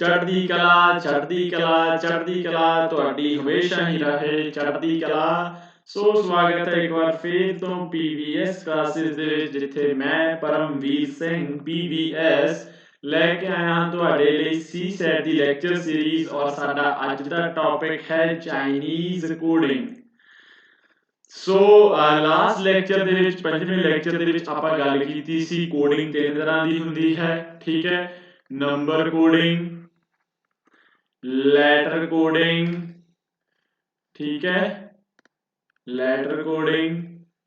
ਚੜ੍ਹਦੀ ਕਲਾ ਚੜ੍ਹਦੀ ਕਲਾ ਚੜ੍ਹਦੀ ਕਲਾ ਤੁਹਾਡੀ ਹਮੇਸ਼ਾ ਹੀ ਰਹੇ ਚੜ੍ਹਦੀ ਕਲਾ। ਸੋ ਸਵਾਗਤ ਹੈ ਇੱਕ ਵਾਰ ਫੇਰ ਤੋਂ PVS ਕਲਾਸਿਸ ਦੇ ਵਿੱਚ, ਜਿੱਥੇ ਮੈਂ ਪਰਮਵੀਰ ਸਿੰਘ PVS ਲੈ ਕੇ ਆਇਆ ਹਾਂ ਤੁਹਾਡੇ ਲਈ CSAT ਦੀ ਲੈਕਚਰ ਸੀਰੀਜ਼। ਔਰ ਸਾਡਾ ਅੱਜ ਦਾ ਟੌਪਿਕ ਹੈ Chinese coding. So last lecture ਦੇ ਵਿੱਚ, ਪੰਜਵੇਂ ਲੈਕਚਰ ਦੇ ਵਿੱਚ ਆਪਾਂ ਗੱਲ ਕੀਤੀ ਸੀ ਕੋਡਿੰਗ ਤਿੰਨ ਤਰ੍ਹਾਂ ਦੀ ਹੁੰਦੀ ਹੈ, ਠੀਕ ਹੈ। ਨੰਬਰ ਕੋਡਿੰਗ, ਲੈਟਰ ਕੋਡਿੰਗ, ਠੀਕ ਹੈ, ਲੈਟਰ ਕੋਡਿੰਗ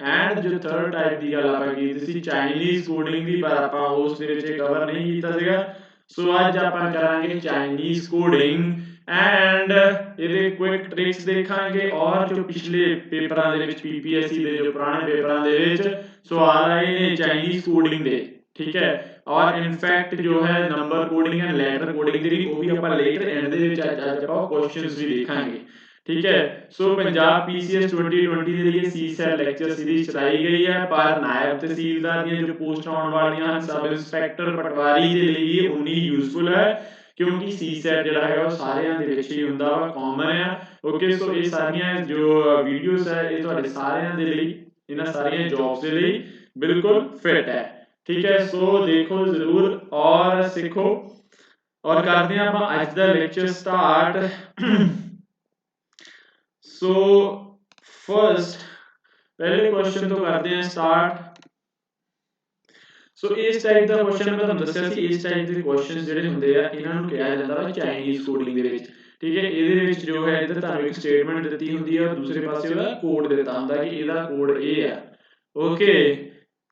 ਐਂਡ ਜੋ ਥਰਡ ਟਾਈਪ ਦੀ ਗੱਲ ਆਪਾਂ ਕੀਤੀ ਸੀ ਚਾਈਨੀਜ਼ ਕੋਡਿੰਗ ਦੀ, ਪਰ ਆਪਾਂ ਉਸ ਦੇ ਵਿੱਚ ਕਵਰ ਨਹੀਂ ਕੀਤਾ ਸੀਗਾ। ਸੋ ਅੱਜ ਆਪਾਂ ਕਰਾਂਗੇ ਚਾਈਨੀਜ਼ ਕੋਡਿੰਗ ਐਂਡ ਇਹਦੇ ਕੁਇਕ ਟ੍ਰਿਕਸ ਦੇਖਾਂਗੇ। ਔਰ ਜੋ ਪਿਛਲੇ ਪੇਪਰਾਂ ਦੇ ਵਿੱਚ PPSC ਦੇ ਜੋ ਪੁਰਾਣੇ ਪੇਪਰਾਂ ਦੇ ਵਿੱਚ ਸਵਾਲ ਆਏ ਨੇ ਚਾਈਨੀਜ਼ ਕੋਡਿੰਗ ਦੇ, ਠੀਕ ਹੈ। ਔਰ ਇਨਫੈਕਟ ਜੋ ਹੈ number coding and letter coding ਦੀ ਉਹ ਵੀ ਆਪਾਂ ਲੇਟਰ ਐਂਡ ਦੇ ਵਿੱਚ ਅੱਜ ਆਪਾਂ ਕੁਐਸਚਨਸ ਵੀ ਦੇਖਾਂਗੇ, ਠੀਕ ਹੈ। ਸੋ ਪੰਜਾਬ PCS 2020 ਦੇ ਲਈ CSAT ਲੈਕਚਰ ਸੀਰੀਜ਼ ਚਲਾਈ ਗਈ ਹੈ, ਪਰ ਨਾਇਬ ਤਹਿਸੀਲਦਾਰ ਦੀਆਂ ਜੋ ਪੋਸਟਾਂ ਆਉਣ ਵਾਲੀਆਂ ਹਨ, ਸਬ ਇੰਸਪੈਕਟਰ ਪਟਵਾਰੀ ਦੇ ਲਈ ਇਹ ਉਨੀ ਯੂਜ਼ਫੁਲ ਹੈ, ਕਿਉਂਕਿ CSAT ਜਿਹੜਾ ਹੈਗਾ ਉਹ ਸਾਰਿਆਂ ਦੇ ਵਿੱਚ ਹੀ ਹੁੰਦਾ ਵਾ, ਕਾਮਨ ਆ। ਓਕੇ, ਸੋ ਇਹ ਸਾਰੀਆਂ ਜੋ ਵੀਡੀਓਜ਼ ਹੈ ਇਹ ਤੁਹਾਡੇ ਸਾਰਿਆਂ ਦੇ ਲਈ, ਇਹਨਾਂ ਸਾਰੀਆਂ ਜੌਬਸ ਦੇ ਲਈ ਬਿਲਕੁਲ ਫਿਟ ਹੈ, ਠੀਕ ਹੈ। ਸੋ ਦੇਖੋ ਜ਼ਰੂਰ ਔਰ ਸਿੱਖੋ। ਔਰ ਕਰਦੇ ਹਾਂ ਆਪਾਂ ਅੱਜ ਦਾ ਲੈਕਚਰ ਸਟਾਰਟ। ਸੋ ਫਰਸਟ ਪਹਿਲੇ ਕੁਐਸਚਨ ਤੋਂ ਕਰਦੇ ਹਾਂ ਸਟਾਰਟ। ਸੋ ਇਸ ਟਾਈਪ ਦਾ ਕੁਐਸਚਨ ਮੈਂ ਤੁਹਾਨੂੰ ਦੱਸਿਆ ਸੀ, ਇਸ ਟਾਈਪ ਦੇ ਕੁਐਸਚਨ ਜਿਹੜੇ ਹੁੰਦੇ ਆ ਇਹਨਾਂ ਨੂੰ ਕਿਹਾ ਜਾਂਦਾ ਹੈ ਚਾਈਨੀਜ਼ ਕੋਡਿੰਗ ਦੇ ਵਿੱਚ, ਠੀਕ ਹੈ। ਇਹਦੇ ਵਿੱਚ ਜੋ ਹੈ ਇੱਧਰ ਤੁਹਾਨੂੰ ਇੱਕ ਸਟੇਟਮੈਂਟ ਦਿੱਤੀ ਹੁੰਦੀ ਹੈ, ਦੂਸਰੇ ਪਾਸੇ ਉਹਦਾ ਕੋਡ ਦਿੱਤਾ ਹੁੰਦਾ ਕਿ ਇਹਦਾ ਕੋਡ ਇਹ ਆ, ਓਕੇ,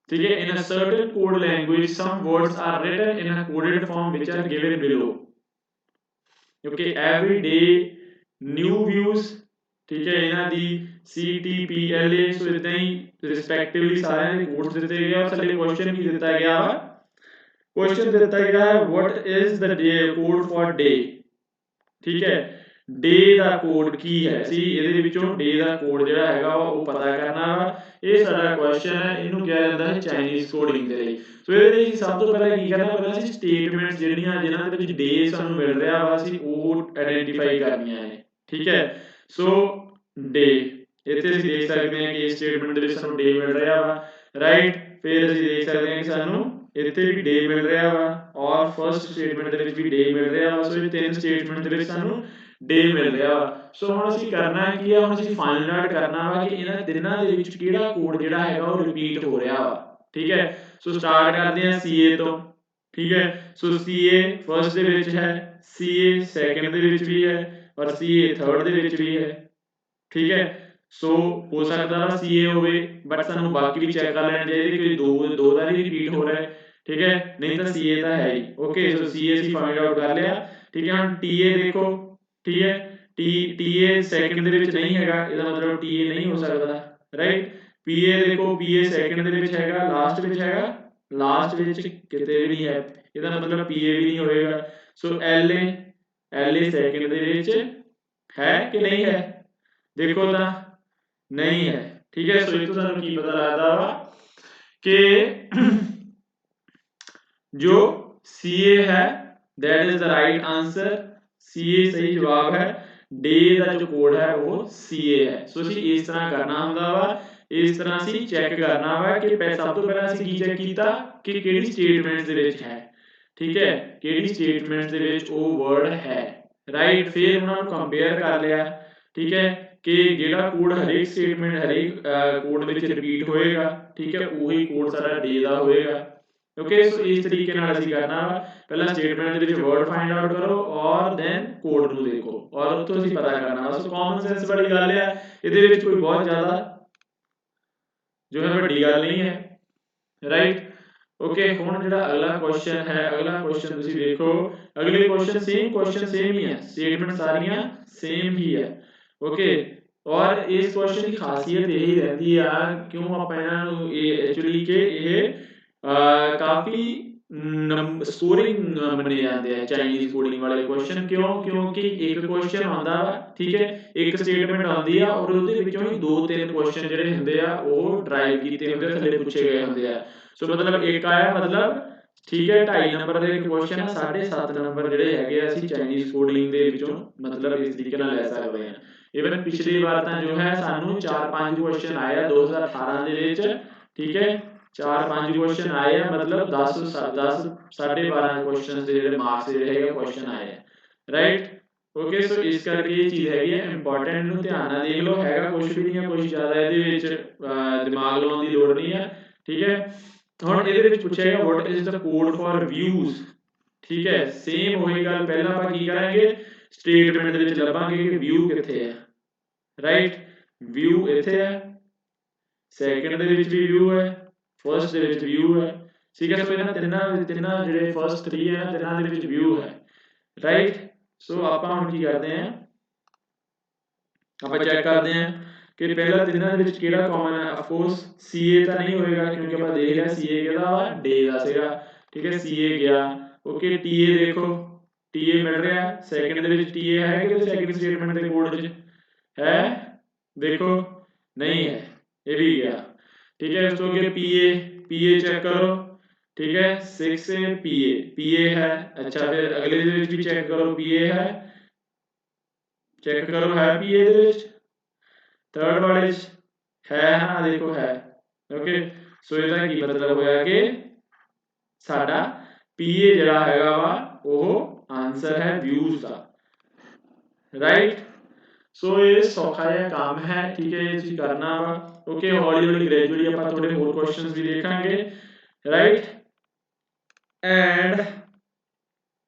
ਠੀਕ ਹੈ। In a certain code language, some words are written in a coded form which are given below. Okay, every day new views, ਠੀਕ ਹੈ, ਇਹਨਾਂ ਦੀ CTPLA। ਸੋ ਇਦਾਂ ਹੀ ਰਿਸਪੈਕਟਿਵਲੀ ਸਾਰਿਆਂ ਦੇ ਕੋਡਸ ਦਿੱਤੇ ਗਏ ਆ। ਥੱਲੇ ਕੁਐਸਚਨ ਕੀ ਦਿੱਤਾ ਗਿਆ ਵਾ, ਕੁਐਸਚਨ ਦਿੱਤਾ ਗਿਆ ਹੈ what is the day code for day, ਠੀਕ ਹੈ। ਡੇ ਦਾ ਕੋਡ ਕੀ ਹੈ, ਅਸੀਂ ਇਹਦੇ ਵਿੱਚੋਂ ਡੇ ਦਾ ਕੋਡ ਜਿਹੜਾ ਹੈਗਾ ਵਾ ਉਹ ਪਤਾ ਕਰਨਾ ਵਾ। ਇਹ ਸਾਡਾ ਕੁਐਸਚਨ ਹੈ, ਇਹਨੂੰ ਕਿਹਾ ਜਾਂਦਾ ਹੈ ਚਾਈਨੀਜ਼ ਕੋਡਿੰਗ ਦੇ ਲਈ। ਸੋ ਇਹਦੇ ਲਈ ਸਭ ਤੋਂ ਪਹਿਲਾਂ ਕੀ ਕਰਨਾ, ਪਹਿਲਾਂ ਅਸੀਂ ਸਟੇਟਮੈਂਟਸ ਜਿਹੜੀਆਂ ਜਿਨ੍ਹਾਂ ਦੇ ਵਿੱਚ ਡੇ ਸਾਨੂੰ ਮਿਲ ਰਿਹਾ ਵਾ ਅਸੀਂ ਉਹ ਆਇਡੈਂਟੀਫਾਈ ਕਰਨੀਆਂ ਨੇ, ਠੀਕ ਹੈ। ਸੋ ਡੇ, ਇੱਥੇ ਅਸੀਂ ਦੇਖ ਸਕਦੇ ਹਾਂ ਕਿ ਇਸ ਸਟੇਟਮੈਂਟ ਦੇ ਵਿੱਚ ਸਾਨੂੰ ਡੇ ਮਿਲ ਰਿਹਾ ਵਾ, ਰਾਈਟ। ਫਿਰ ਅਸੀਂ ਦੇਖ ਸਕਦੇ ਹਾਂ ਕਿ ਸਾਨੂੰ ਇੱਥੇ ਵੀ ਡੇ ਮਿਲ ਰਿਹਾ ਵਾ ਔਰ ਫਰਸਟ ਸਟੇਟਮੈਂਟ ਦੇ ਵਿੱਚ ਵੀ ਡੇ ਮਿਲ ਰਿਹਾ ਵਾ। ਸੋ ਇਹ ਤਿੰਨ ਸਟੇਟਮੈਂਟ ਦੇ ਵਿੱਚ ਸਾਨੂੰ ਡੇ ਮਿਲ ਰਿਹਾ ਵਾ। ਸੋ ਹੁਣ ਅਸੀਂ ਕਰਨਾ ਕੀ ਆ, ਹੁਣ ਅਸੀਂ ਫਾਈਂਡ ਆਊਟ ਕਰਨਾ ਵਾ ਕਿ ਇਹਨਾਂ ਤਿੰਨਾਂ ਦੇ ਵਿੱਚ ਕਿਹੜਾ ਕੋਡ ਜਿਹੜਾ ਹੈਗਾ ਉਹ ਰਿਪੀਟ ਹੋ ਰਿਹਾ ਵਾ, ਠੀਕ ਹੈ। ਸੋ ਸਟਾਰਟ ਕਰਦੇ ਹਾਂ CA ਤੋਂ, ਠੀਕ ਹੈ। ਸੋ CA ਫਰਸਟ ਦੇ ਵਿੱਚ ਹੈ, CA ਸੈਕੰਡ ਦੇ ਵਿੱਚ ਵੀ ਹੈ ਔਰ CA ਥਰਡ ਦੇ ਵਿੱਚ ਵੀ ਹੈ, ਠੀਕ ਹੈ। ਸੋ ਹੋ ਸਕਦਾ ਵਾ CA ਹੋਵੇ, ਬਟ ਸਾਨੂੰ ਬਾਕੀ ਵੀ ਚੈੱਕ ਕਰ ਲੈਣਾ ਚਾਹੀਦਾ ਕਿ ਦੋ ਦਾ ਹੀ ਰਿਪੀਟ ਹੋ ਰਿਹਾ ਹੈ, ਠੀਕ ਹੈ, ਨਹੀਂ ਤਾਂ CA ਤਾਂ ਹੈ ਹੀ। ਓਕੇ, ਸੋ CA ਅਸੀਂ ਫਾਈਂਡ ਆਊਟ ਕਰ ਲਿਆ, ਠੀਕ ਹੈ। ਹੁਣ TA ਦੇਖੋ, ਠੀਕ ਹੈ, TA ਸੈਕੰਡ ਦੇ ਵਿੱਚ ਨਹੀਂ ਹੈਗਾ, ਇਹਦਾ ਮਤਲਬ TA ਨਹੀਂ ਹੋ ਸਕਦਾ, ਰਾਈਟ। PA ਦੇਖੋ, PA ਸੈਕੰਡ ਦੇ ਵਿੱਚ ਹੈਗਾ, ਲਾਸਟ ਵਿੱਚ ਹੈਗਾ, ਲਾਸਟ ਵਿੱਚ ਕਿਤੇ ਵੀ ਨਹੀਂ ਹੈ, ਇਹਦਾ ਮਤਲਬ PA ਵੀ ਨਹੀਂ ਹੋਏਗਾ। ਸੋ LA ਸੈਕੰਡ ਦੇ ਵਿੱਚ ਹੈ ਕਿ ਨਹੀਂ ਹੈ, ਦੇਖੋ ਤਾਂ ਨਹੀਂ ਹੈ, ਠੀਕ ਹੈ। ਸੋ ਇਹ ਤੋਂ ਸਾਨੂੰ ਕੀ ਪਤਾ ਲੱਗਦਾ ਵਾ ਕਿ ਜੋ CA ਹੈ that is the right answer, CA ਸਹੀ ਜਵਾਬ ਹੈ। ਡੇ ਦਾ ਜੋ ਕੋਡ ਹੈ ਉਹ CA ਹੈ। ਸੋ ਅਸੀਂ ਇਸ ਤਰ੍ਹਾਂ ਕਰਨਾ ਹੁੰਦਾ ਵਾ, ਇਸ ਤਰ੍ਹਾਂ ਅਸੀਂ ਚੈੱਕ ਕਰਨਾ ਵਾ ਕਿ ਸਭ ਤੋਂ ਪਹਿਲਾਂ ਅਸੀਂ ਕੀ ਚੈੱਕ ਕੀਤਾ ਕਿ ਕਿਹੜੀ ਸਟੇਟਮੈਂਟ ਦੇ ਵਿੱਚ ਹੈ, ਠੀਕ ਹੈ, ਕਿਹੜੀ ਸਟੇਟਮੈਂਟ ਦੇ ਵਿੱਚ ਉਹ ਵਰਡ ਹੈ, ਰਾਈਟ। ਫਿਰ ਉਹਨਾਂ ਨੂੰ ਕੰਪੇਅਰ ਕਰ ਲਿਆ, ਠੀਕ ਹੈ, ਕਿ ਜਿਹੜਾ ਕੋਡ ਹਰੇਕ ਸਟੇਟਮੈਂਟ ਹਰੇਕ ਕੋਡ ਦੇ ਵਿੱਚ ਰਿਪੀਟ ਹੋਏਗਾ, ਠੀਕ ਹੈ, ਉਹੀ ਕੋਡ ਸਾਡਾ ਡੇ ਦਾ ਹੋਏਗਾ। ਓਕੇ, ਸੋ ਇਸ ਤਰੀਕੇ ਨਾਲ ਅਸੀਂ ਕਰਨਾ ਵਾ, ਪਹਿਲਾਂ ਸਟੇਟਮੈਂਟ ਦੇ ਵਿੱਚ ਵਰਡ ਫਾਈਂਡ ਆਊਟ ਕਰੋ ਔਰ ਦੈਨ ਕੋਡ ਨੂੰ ਦੇਖੋ ਔਰ ਉੱਥੋਂ ਅਸੀਂ ਪਤਾ ਕਰਨਾ ਵਾ। ਸੋ ਕਾਮਨ ਸੈਂਸ ਵਾਲੀ ਗੱਲ ਆ, ਇਹਦੇ ਵਿੱਚ ਕੋਈ ਬਹੁਤ ਜ਼ਿਆਦਾ ਜੋ ਹੈ ਵੱਡੀ ਗੱਲ ਨਹੀਂ ਹੈ, ਰਾਈਟ। ਓਕੇ, ਹੁਣ ਜਿਹੜਾ ਅਗਲਾ ਕੁਐਸਚਨ ਹੈ, ਅਗਲਾ ਕੁਐਸਚਨ ਤੁਸੀਂ ਦੇਖੋ, ਅਗਲੇ ਕੁਐਸਚਨ ਸੇਮ ਹੀ ਹੈ, ਸਟੇਟਮੈਂਟ ਸਾਰੀਆਂ ਸੇਮ ਹੀ ਹੈ, ਓਕੇ। ਔਰ ਇਸ ਕੁਐਸਚਨ ਦੀ ਖਾਸੀਅਤ ਇਹ ਰਹਿੰਦੀ ਆ, ਕਿਉਂ ਆਪਾਂ ਇਹਨਾਂ ਨੂੰ ਐਕਚੁਅਲੀ ਕਿ ਇਹ ਕਾਫੀ ਸਕੋਰਿੰਗ ਮੰਨੇ ਜਾਂਦੇ ਆ ਚਾਈਨੀਜ਼ ਕੋਡਿੰਗ ਵਾਲੇ ਕੁਐਸਚਨ। ਕਿਉਂ? ਕਿਉਂਕਿ ਇੱਕ ਕੁਐਸਚਨ ਆਉਂਦਾ ਵਾ, ਠੀਕ ਹੈ, ਇੱਕ ਸਟੇਟਮੈਂਟ ਆਉਂਦੀ ਆ ਔਰ ਉਹਦੇ ਵਿੱਚੋਂ ਹੀ 2-3 ਕੁਐਸਚਨ ਜਿਹੜੇ ਹੁੰਦੇ ਆ ਉਹ ਡਰਾਈਵ ਕੀਤੇ ਹੁੰਦੇ ਆ, ਥੱਲੇ ਪੁੱਛੇ ਗਏ ਹੁੰਦੇ ਆ। ਸੋ ਮਤਲਬ ਇੱਕ ਆਇਆ, ਮਤਲਬ ठीक है 2.5 नंबर ਦੇ ਕੁਐਸਚਨ ਆ 7.5 ਨੰਬਰ ਜਿਹੜੇ ਹੈਗੇ ਆ ਅਸੀਂ ਚਾਈਨੀਜ਼ ਕੋਡਿੰਗ ਦੇ ਵਿੱਚੋਂ ਮਤਲਬ ਇਸ ਤਰੀਕੇ ਨਾਲ ਲੈ ਸਕਦੇ ਹਾਂ ਇਵਨ ਪਿਛਲੀ ਵਾਰ ਤਾਂ ਜੋ ਹੈ ਸਾਨੂੰ 4-5 ਕੁਐਸਚਨ ਆਏ ਆ 2018 ਦੇ ਵਿੱਚ ਠੀਕ ਹੈ 4-5 ਕੁਐਸਚਨ ਆਏ ਆ ਮਤਲਬ 10 12.5 ਕੁਐਸਚਨਸ ਦੇ ਜਿਹੜੇ ਮਾਰਕਸ ਜਿਹੜੇ ਹੈਗੇ ਕੁਐਸਚਨ ਆਏ ਆ ਰਾਈਟ ਓਕੇ ਸੋ ਇਸ ਕਰਕੇ ਇਹ ਚੀਜ਼ ਹੈਗੀ ਹੈ ਇੰਪੋਰਟੈਂਟ ਨੂੰ ਧਿਆਨ ਨਾਲ ਦੇਖ ਲਓ ਹੈਗਾ ਕੁਝ ਵੀ ਨਹੀਂ ਹੈ ਕੁਝ ਜ਼ਿਆਦਾ ਇਹਦੇ ਵਿੱਚ ਦਿਮਾਗ ਲਾਉਣ ਦੀ ਲੋੜ ਨਹੀਂ ਹੈ ਠੀਕ ਹੈ ਹੁਣ ਇਹਦੇ ਵਿੱਚ ਪੁੱਛਿਆ ਗਿਆ what is the code for views ਠੀਕ ਹੈ ਸੇਮ ਉਹੀ ਗੱਲ ਪਹਿਲਾਂ ਆਪਾਂ ਕੀ ਕਰਾਂਗੇ ਸਟੇਟਮੈਂਟ ਦੇ ਵਿੱਚ ਲੱਭਾਂਗੇ ਕਿ ਵਿਊ ਕਿੱਥੇ ਹੈ ਰਾਈਟ ਵਿਊ ਇੱਥੇ ਹੈ ਸੈਕੰਡ ਦੇ ਵਿੱਚ ਵੀ ਵਿਊ ਹੈ ਫਰਸਟ ਦੇ ਵਿੱਚ ਵਿਊ ਹੈ ਠੀਕ ਹੈ ਸੋ ਇਹਨਾਂ ਤਿੰਨਾਂ ਜਿਹੜੇ ਫਰਸਟ 3 ਹੈ ਨਾ ਤਿੰਨਾਂ ਦੇ ਵਿੱਚ ਵਿਊ ਹੈ ਰਾਈਟ ਸੋ ਆਪਾਂ ਹੁਣ ਕੀ ਕਰਦੇ ਹਾਂ ਆਪਾਂ ਚੈੱਕ ਕਰਦੇ ਹਾਂ ਕਿ ਪਹਿਲਾ ਤਿੰਨਾਂ ਦੇ ਵਿੱਚ ਕਿਹੜਾ ਕਾਮਨ ਹੈ ਆਫ ਕੋਰਸ CA ਤਾਂ ਨਹੀਂ ਹੋਏਗਾ ਕਿਉਂਕਿ ਆਪਾਂ ਦੇਖ ਲਿਆ CA ਕਿਹਦਾ ਵਾ ਡੇ ਦਾ ਸੀਗਾ ਠੀਕ ਹੈ CA ਗਿਆ ਓਕੇ TA ਦੇਖੋ TA ਮਿਲ ਰਿਹਾ ਸੈਕੰਡ ਦੇ ਵਿੱਚ TA ਹੈ ਕਿ ਸੈਕੰਡ ਸਟੇਟਮੈਂਟ ਦੇ ਕੋਡ ਵਿੱਚ ਹੈ ਦੇਖੋ ਨਹੀਂ ਹੈ ਇਹ ਵੀ ਗਿਆ ठीक है उसको के PA चेक करो ठीक है 6 से PA है अच्छा फिर अगले दे विच भी चेक करो PA है चेक करो है PA दे विच थर्ड वाले है हाँ देखो है ओके सो ਇਹਦਾ ਕੀ ਮਤਲਬ ਹੋਇਆ ਕਿ ਸਾਡਾ PA ਜਿਹੜਾ ਹੈਗਾ ਵਾ ਉਹ ਆਨਸਰ ਹੈ ਵਿਊਜ਼ ਦਾ ਰਾਈਟ ਸੋ ਇਹ ਸੌਖਾ ਜਿਹਾ ਕੰਮ ਹੈ ਠੀਕ ਹੈ ਇਹ ਤੁਸੀਂ ਕਰਨਾ ਵਾ ਓਕੇ ਹੌਲੀ ਹੌਲੀ ਗ੍ਰੈਜੂਅਲੀ ਆਪਾਂ ਥੋੜੇ ਹੋਰ ਕੁਐਸਚਨਸ ਵੀ ਦੇਖਾਂਗੇ ਰਾਈਟ ਐਂਡ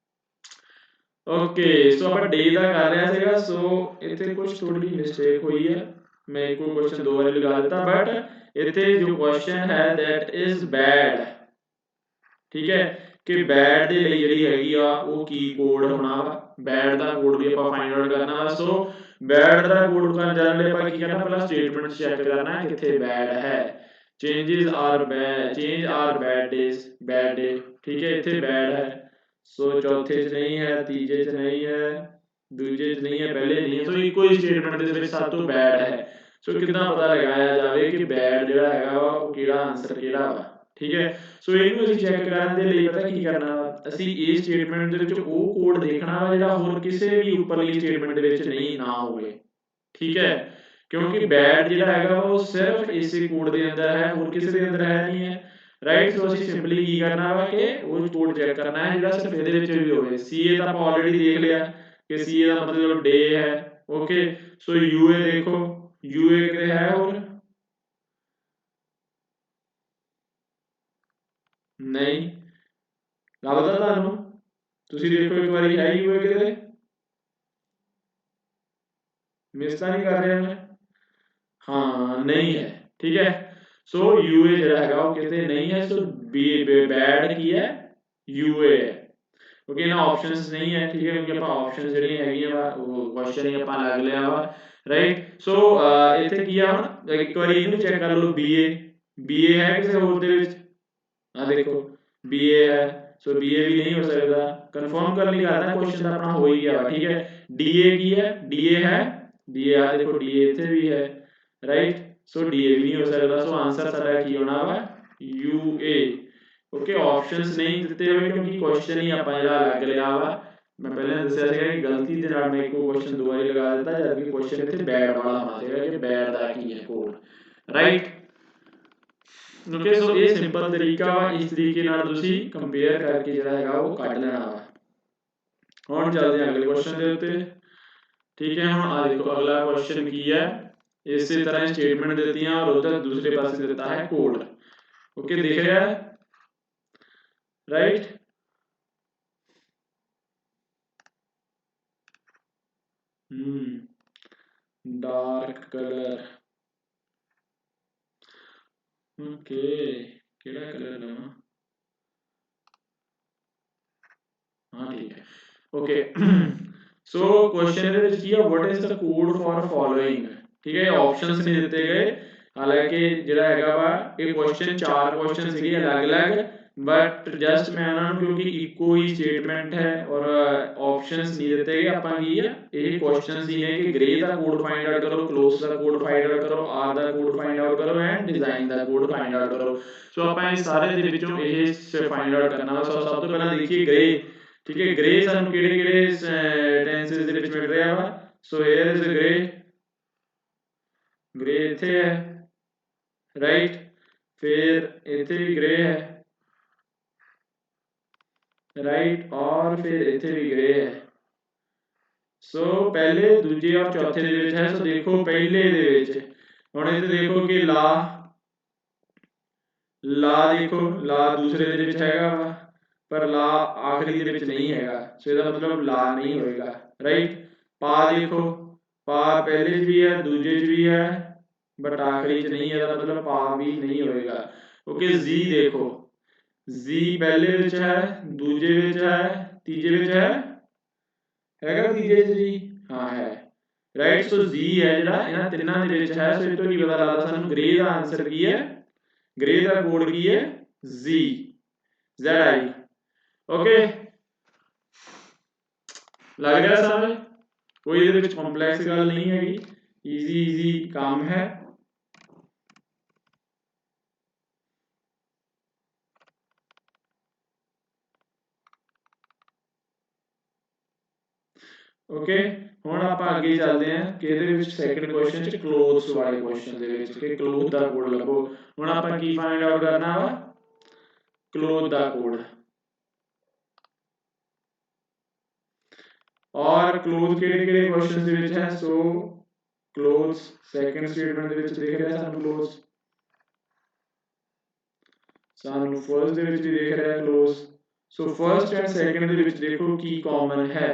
ਓਕੇ ਸੋ ਆਪਾਂ ਡੇ ਦਾ ਕਰ ਰਿਹਾ ਸੀਗਾ ਸੋ ਇੱਥੇ ਕੁਝ ਥੋੜੀ ਮਿਸਟੇਕ ਹੋਈ ਹੈ ਮੈਂ ਇੱਕੋ ਕੁਐਸਚਨ ਦੋ ਵਾਰੀ ਲਗਾ ਦਿੱਤਾ ਬਟ ਇੱਥੇ ਜੋ ਕੁਐਸਚਨ ਹੈ ਦੈਟ ਇਜ਼ ਬੈਡ ਠੀਕ ਹੈ ਕਿ ਬੈਡ ਦੇ ਲਈ ਜਿਹੜੀ ਹੈਗੀ ਆ ਉਹ ਕੀ ਕੋਡ ਹੋਣਾ ਵਾ ਬੈਡ ਦਾ ਕੋਡ ਵੀ ਆਪਾਂ ਫਾਈਂਡ ਆਊਟ ਕਰਨਾ ਵਾ ਸੋ ਬੈਡ ਦਾ ਕੋਡ ਕਰਨ ਜਾਣ ਲਈ ਆਪਾਂ ਕੀ ਕਰਨਾ ਪਹਿਲਾਂ ਸਟੇਟਮੈਂਟ ਚੈੱਕ ਕਰਨਾ ਕਿੱਥੇ ਬੈਡ ਹੈ changes are bad change are bad days bad day ਠੀਕ ਹੈ ਇੱਥੇ ਬੈਡ ਹੈ ਸੋ ਚੌਥੇ 'ਚ ਨਹੀਂ ਹੈ ਤੀਜੇ 'ਚ ਨਹੀਂ ਹੈ ਦੂਜੇ 'ਚ ਨਹੀਂ ਹੈ ਪਹਿਲੇ ਨਹੀਂ ਹੈ ਸੋ ਇੱਕੋ ਹੀ ਸਟੇਟਮੈਂਟ ਦੇ ਵਿੱਚ ਸਭ ਤੋਂ ਬੈਡ ਹੈ ਸੋ ਕਿੱਦਾਂ ਪਤਾ ਲਗਾਇਆ ਜਾਵੇ ਕਿ ਬੈਡ ਜਿਹੜਾ ਹੈਗਾ ਵਾ ਉਹ ਕਿਹੜਾ ਆਨਸਰ ਕਿਹੜਾ ਵਾ ਠੀਕ ਹੈ ਸੋ ਇਹਨੂੰ ਅਸੀਂ ਚੈੱਕ ਕਰਨ ਦੇ ਲਈ ਪਤਾ ਕੀ ਕਰਨਾ ਅਸੀਂ ਇਹ ਸਟੇਟਮੈਂਟ ਦੇ ਵਿੱਚ ਉਹ ਕੋਡ ਦੇਖਣਾ ਵਾ ਜਿਹੜਾ ਹੋਰ ਕਿਸੇ ਵੀ ਉੱਪਰਲੀ ਸਟੇਟਮੈਂਟ ਦੇ ਵਿੱਚ ਨਹੀਂ ਨਾ ਹੋਵੇ ਠੀਕ ਹੈ ਕਿਉਂਕਿ ਬੈਡ ਜਿਹੜਾ ਹੈਗਾ ਉਹ ਸਿਰਫ ਇਸੇ ਕੋਡ ਦੇ ਅੰਦਰ ਹੈ ਹੋਰ ਕਿਸੇ ਦੇ ਅੰਦਰ ਹੈ ਨਹੀਂ ਹੈ ਰਾਈਟ ਸੋ ਅਸੀਂ ਸਿੰਪਲੀ ਕੀ ਕਰਨਾ ਵਾ ਕਿ ਉਹ ਕੋਡ ਚੈੱਕ ਕਰਨਾ ਹੈ ਜਿਹੜਾ ਸਿਰਫ ਇਹਦੇ ਵਿੱਚ ਵੀ ਹੋਵੇ CA ਤਾਂ ਆਪਾਂ ਆਲਰੇਡੀ ਦੇਖ ਲਿਆ ਕਿ CA ਦਾ ਮਤਲਬ ਡੇ ਹੈ ਓਕੇ ਸੋ UA ਦੇਖੋ UA ਕਿਤੇ ਹੈ ਹੋਰ नहीं लगता ਤੁਹਾਨੂੰ ਤੁਸੀਂ ਦੇਖੋ ਇੱਕ ਵਾਰੀ ਹੈ UA ਕਿਤੇ ਮਿਸ ਤਾਂ ਨਹੀਂ ਕਰ ਰਿਹਾ ਮੈਂ ਹਾਂ ਨਹੀਂ ਹੈ ਠੀਕ ਹੈ ਸੋ UA ਜਿਹੜਾ ਹੈਗਾ ਉਹ ਕਿਤੇ ਨਹੀਂ ਹੈ ਸੋ ਬੈਡ ਕੀ ਹੈ UA ਹੈ ਓਕੇ ਨਾ ਆਪਸ਼ਨਸ ਨਹੀਂ ਹੈ ਠੀਕ ਹੈ ਕਿਉਂਕਿ ਆਪਾਂ ਆਪਸ਼ਨਸ ਜਿਹੜੀਆਂ ਹੈਗੀਆਂ ਵਾ ਉਹ ਕੁਐਸਚਨ ਹੀ ਆਪਾਂ ਲੱਗ ਲਿਆ ਵਾ ਰਾਈਟ ਸੋ ਇੱਥੇ ਕੀ ਆ ਹੁਣ ਇੱਕ ਵਾਰੀ ਇਹਨੂੰ ਚੈੱਕ ਕਰ ਲਓ BA ਹੈ ਕਿਸੇ ਹੋਰ ਦੇ ਵਿੱਚ ਆ ਦੇਖੋ BA है सो BA भी नहीं हो सकता कंफर्म कर लिया था क्वेश्चन अपना हो ही गया ठीक है DA की है DA है DA आ देखो DA इथे भी है राइट सो DA भी नहीं हो सकता सो आंसर सारा की होना वा UA ओके ऑप्शंस नहीं ਦਿੱਤੇ ਹੋਏ ਕਿਉਂਕਿ क्वेश्चन ही ਆਪਾਂ ਜਿਹੜਾ ਲੱਗ ਲਿਆ ਵਾ ਮੈਂ ਪਹਿਲਾਂ ਦੱਸਿਆ ਸੀਗਾ ਕਿ ਗਲਤੀ ਦੇ ਨਾਲ ਮੈਂ ਇੱਕੋ क्वेश्चन ਦੋ ਵਾਰੀ ਲਗਾ ਦਿੱਤਾ ਜਦ ਕਿ क्वेश्चन ਇੱਥੇ ਬੈਡ ਵਾਲਾ ਹੋਣਾ ਸੀਗਾ ਕਿ ਬੈਡ ਦਾ ਕੀ ਹੈ ਕੋਡ ਰਾਈਟ ओके सो ये सिंपल तरीका वा इस तरीके नाल तुसी कंपेयर करके जेड़ा हैगा वो कढ लेना वा हुण चलदे हैं अगले क्वेश्चन दे उत्ते ठीक है हुण आ देखो अगला क्वेश्चन की है इसी तरह स्टेटमेंट देती हैं और उधर दूसरे पासे देता है कोड ओके देख रहा है राइट डार्क कलर ओके केड़ा कलर लवा हां ठीक है ओके सो क्वेश्चन ਦੇ ਵਿੱਚ ਕੀ ਹੈ what is the code for following ठीक है ऑप्शंस नहीं ਦਿੱਤੇ ਗਏ ਹਾਲਾਂਕਿ ਜਿਹੜਾ ਹੈਗਾ ਵਾ ਇਹ क्वेश्चन ਚਾਰ क्वेश्चन ਸੀਗੇ ਅਲੱਗ-ਅਲੱਗ बट जस्ट मैं ਉਹਨਾਂ ਨੂੰ ਕਿਉਂਕਿ ਇੱਕੋ ਹੀ ਸਟੇਟਮੈਂਟ ਹੈ ਔਰ ਆਪਸ਼ਨਸ ਨਹੀਂ ਦਿੱਤੇ ਗਏ, ਆਪਾਂ ਕੀ ਆ ਇਹ ਕੁਐਸਚਨਸ ਹੀ ਨੇ ਕਿ ਗ੍ਰੇ ਦਾ ਕੋਡ ਫਾਈਂਡ ਆਊਟ ਕਰੋ, ਕਲੋਥ ਦਾ ਕੋਡ ਫਾਈਂਡ ਆਊਟ ਕਰੋ, ਆਰ ਦਾ ਕੋਡ ਫਾਈਂਡ ਆਊਟ ਕਰੋ and design the code find out ਕਰੋ। ਸੋ ਆਪਾਂ ਇਹ ਸਾਰੇ ਦੇ ਵਿੱਚੋਂ ਇਹ ਫਾਈਂਡ ਆਊਟ ਕਰਨਾ ਵਾ। ਸਭ ਤੋਂ ਪਹਿਲਾਂ ਦੇਖੀਏ ਗ੍ਰੇ, ਠੀਕ ਹੈ, ਗ੍ਰੇ ਸਾਨੂੰ ਕਿਹੜੇ ਕਿਹੜੇ ਟੈਂਸਸ ਦੇ ਵਿੱਚ ਮਿਲ ਰਿਹਾ ਵਾ। ਸੋ ਹੇਅਰ ਇਜ਼ ਗ੍ਰੇ, ਗ੍ਰੇ ਇੱਥੇ ਹੈ ਰਾਈਟ, फिर इत्थे भी ग्रे है राइट, और फिर इत्थे भी ग्रे है। सो पहले दूजे और चौथे दे विच है। सो देखो पहले दे विच हुण इत्थे देखो कि ला देखो ला दूसरे दे विच हैगा वा, पर ला आखिरी दे विच नहीं हैगा। सो इसदा मतलब ला नहीं होएगा राइट। पा देखो, पा पहले च भी है दूजे च भी है बट आखिरी च नहीं है, मतलब पा भी नहीं होएगा। ओके, जी देखो, जी पहले विच है, दूजे विच है, तीजे विच हैगा तीजे च जी, हाँ है राइट। सो जी है जिहड़ा इन्हां तिन्नां दे विच है। सो इस तों की पता लगदा सानूं ग्रे दा आंसर की है, ग्रे दा कोड की है जी, ZI। ओके, लग रहा समझ, कोई इहदे विच कॉम्प्लैक्स गल नहीं हैगी, ईजी काम है। ओके, हुण आपां अगे चलदे हां कि इहदे विच सैकंड क्वेश्चन च क्लोथ्स वाले क्वेश्चन दे विच कि क्लोथ दा कोड लभो। हुण आपां की फाइंड आउट करना वा, क्लोथ दा कोड। और क्लोथ किहड़े-किहड़े क्वेश्चन दे विच है। सो क्लोथ्स सैकंड स्टेटमेंट दे विच दिख रहा सानूं क्लोथ्स, सानूं फर्स्ट दे विच भी दिख रहा clothes. So first and second दे विच देखो की कॉमन है।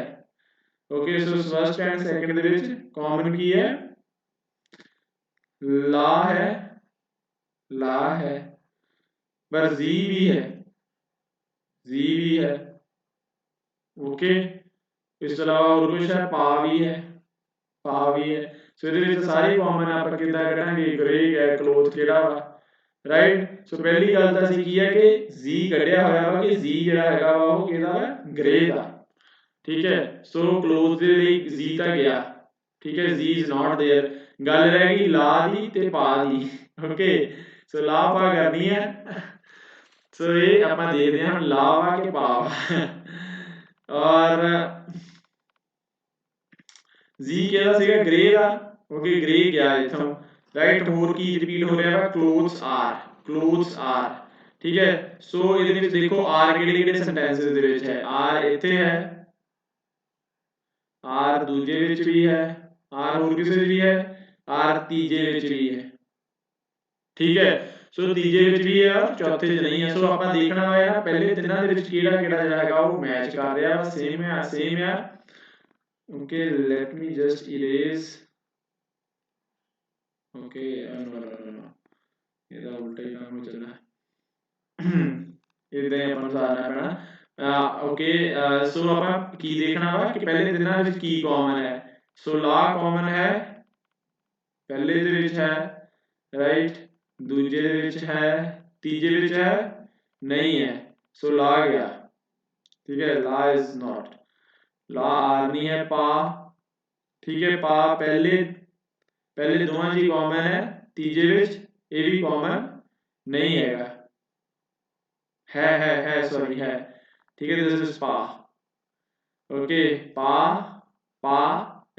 Okay, so first and second दे विच कॉमन की है, ला है, ला है, पर जी भी है, जी भी है। ओके, इस तो अलावा और कुछ है, पा भी है, पा भी है। सो इहदे विच सारे कॉमन आपां किदां कढांगे, ग्रे है क्लोथ किहड़ा वा राइट। सो पहली गल तां असीं की है कि जी कढिया होया वा कि जी जिहड़ा हैगा वा ओह किहदा वा, ग्रे दा, ठीक है। सो क्लोथ दे लई जी तां गया, ठीक है, जी इज नॉट देयर। गल रह गई ला दी ते पा दी। ओके, सो ला पा करनी है। सो ये आपां देखदे हां ला वा कि पा वा। और जी किहदा सीगा, ग्रे दा। ओके, ग्रे गया इथों राइट। होर की रिपीट हो रहा वा, क्लोथ्स आर, क्लोथ्स आर, ठीक है। सो इहदे विच देखो आर किहड़े-किहड़े सेंटेंसेस दे विच है, आर इत्थे है, आर दूजे विच भी है, आर होर किसे भी है, आर तीजे विच भी है, ठीक है। सो तीजे विच भी है और चौथे च नहीं है। सो आपां देखना है ना पहले तिन्नां दे विच किहड़ा-किहड़ा जिहड़ा हैगा ओह मैच कर रहा वा, सेम है, सेम है। Okay, let me just erase. Okay, no ਇਹਦਾ ਉਲਟਾ ਹੀ ਕੰਮ ਹੋ ਚੱਲਣਾ, ਇਦਾਂ ਹੀ ਆਪਾਂ ਨੂੰ ਸਾਰਨਾ ਪੈਣਾ। ਓਕੇ, ਸੋ ਆਪਾਂ ਕੀ ਦੇਖਣਾ ਵਾ ਕਿ ਪਹਿਲੇ ਤਿੰਨਾਂ ਵਿੱਚ ਕੀ ਕਾਮਨ ਹੈ। ਸੋ ਲਾ ਕਾਮਨ ਹੈ, ਪਹਿਲੇ ਦੇ ਵਿੱਚ ਹੈ ਰਾਈਟ, ਦੂਜੇ ਦੇ ਵਿੱਚ ਹੈ, ਤੀਜੇ ਵਿੱਚ ਹੈ ਨਹੀਂ ਹੈ। ਸੋ ਲਾ ਗਿਆ, ठीक है, ला इज नॉट, ला आर नहीं है, पा, ठीक है, पा पहले दोवां जी कॉमन है, तीजे विच ये भी कॉमन नहीं है सॉरी है, ठीक है, दिस इज पा। ओके, पा, पा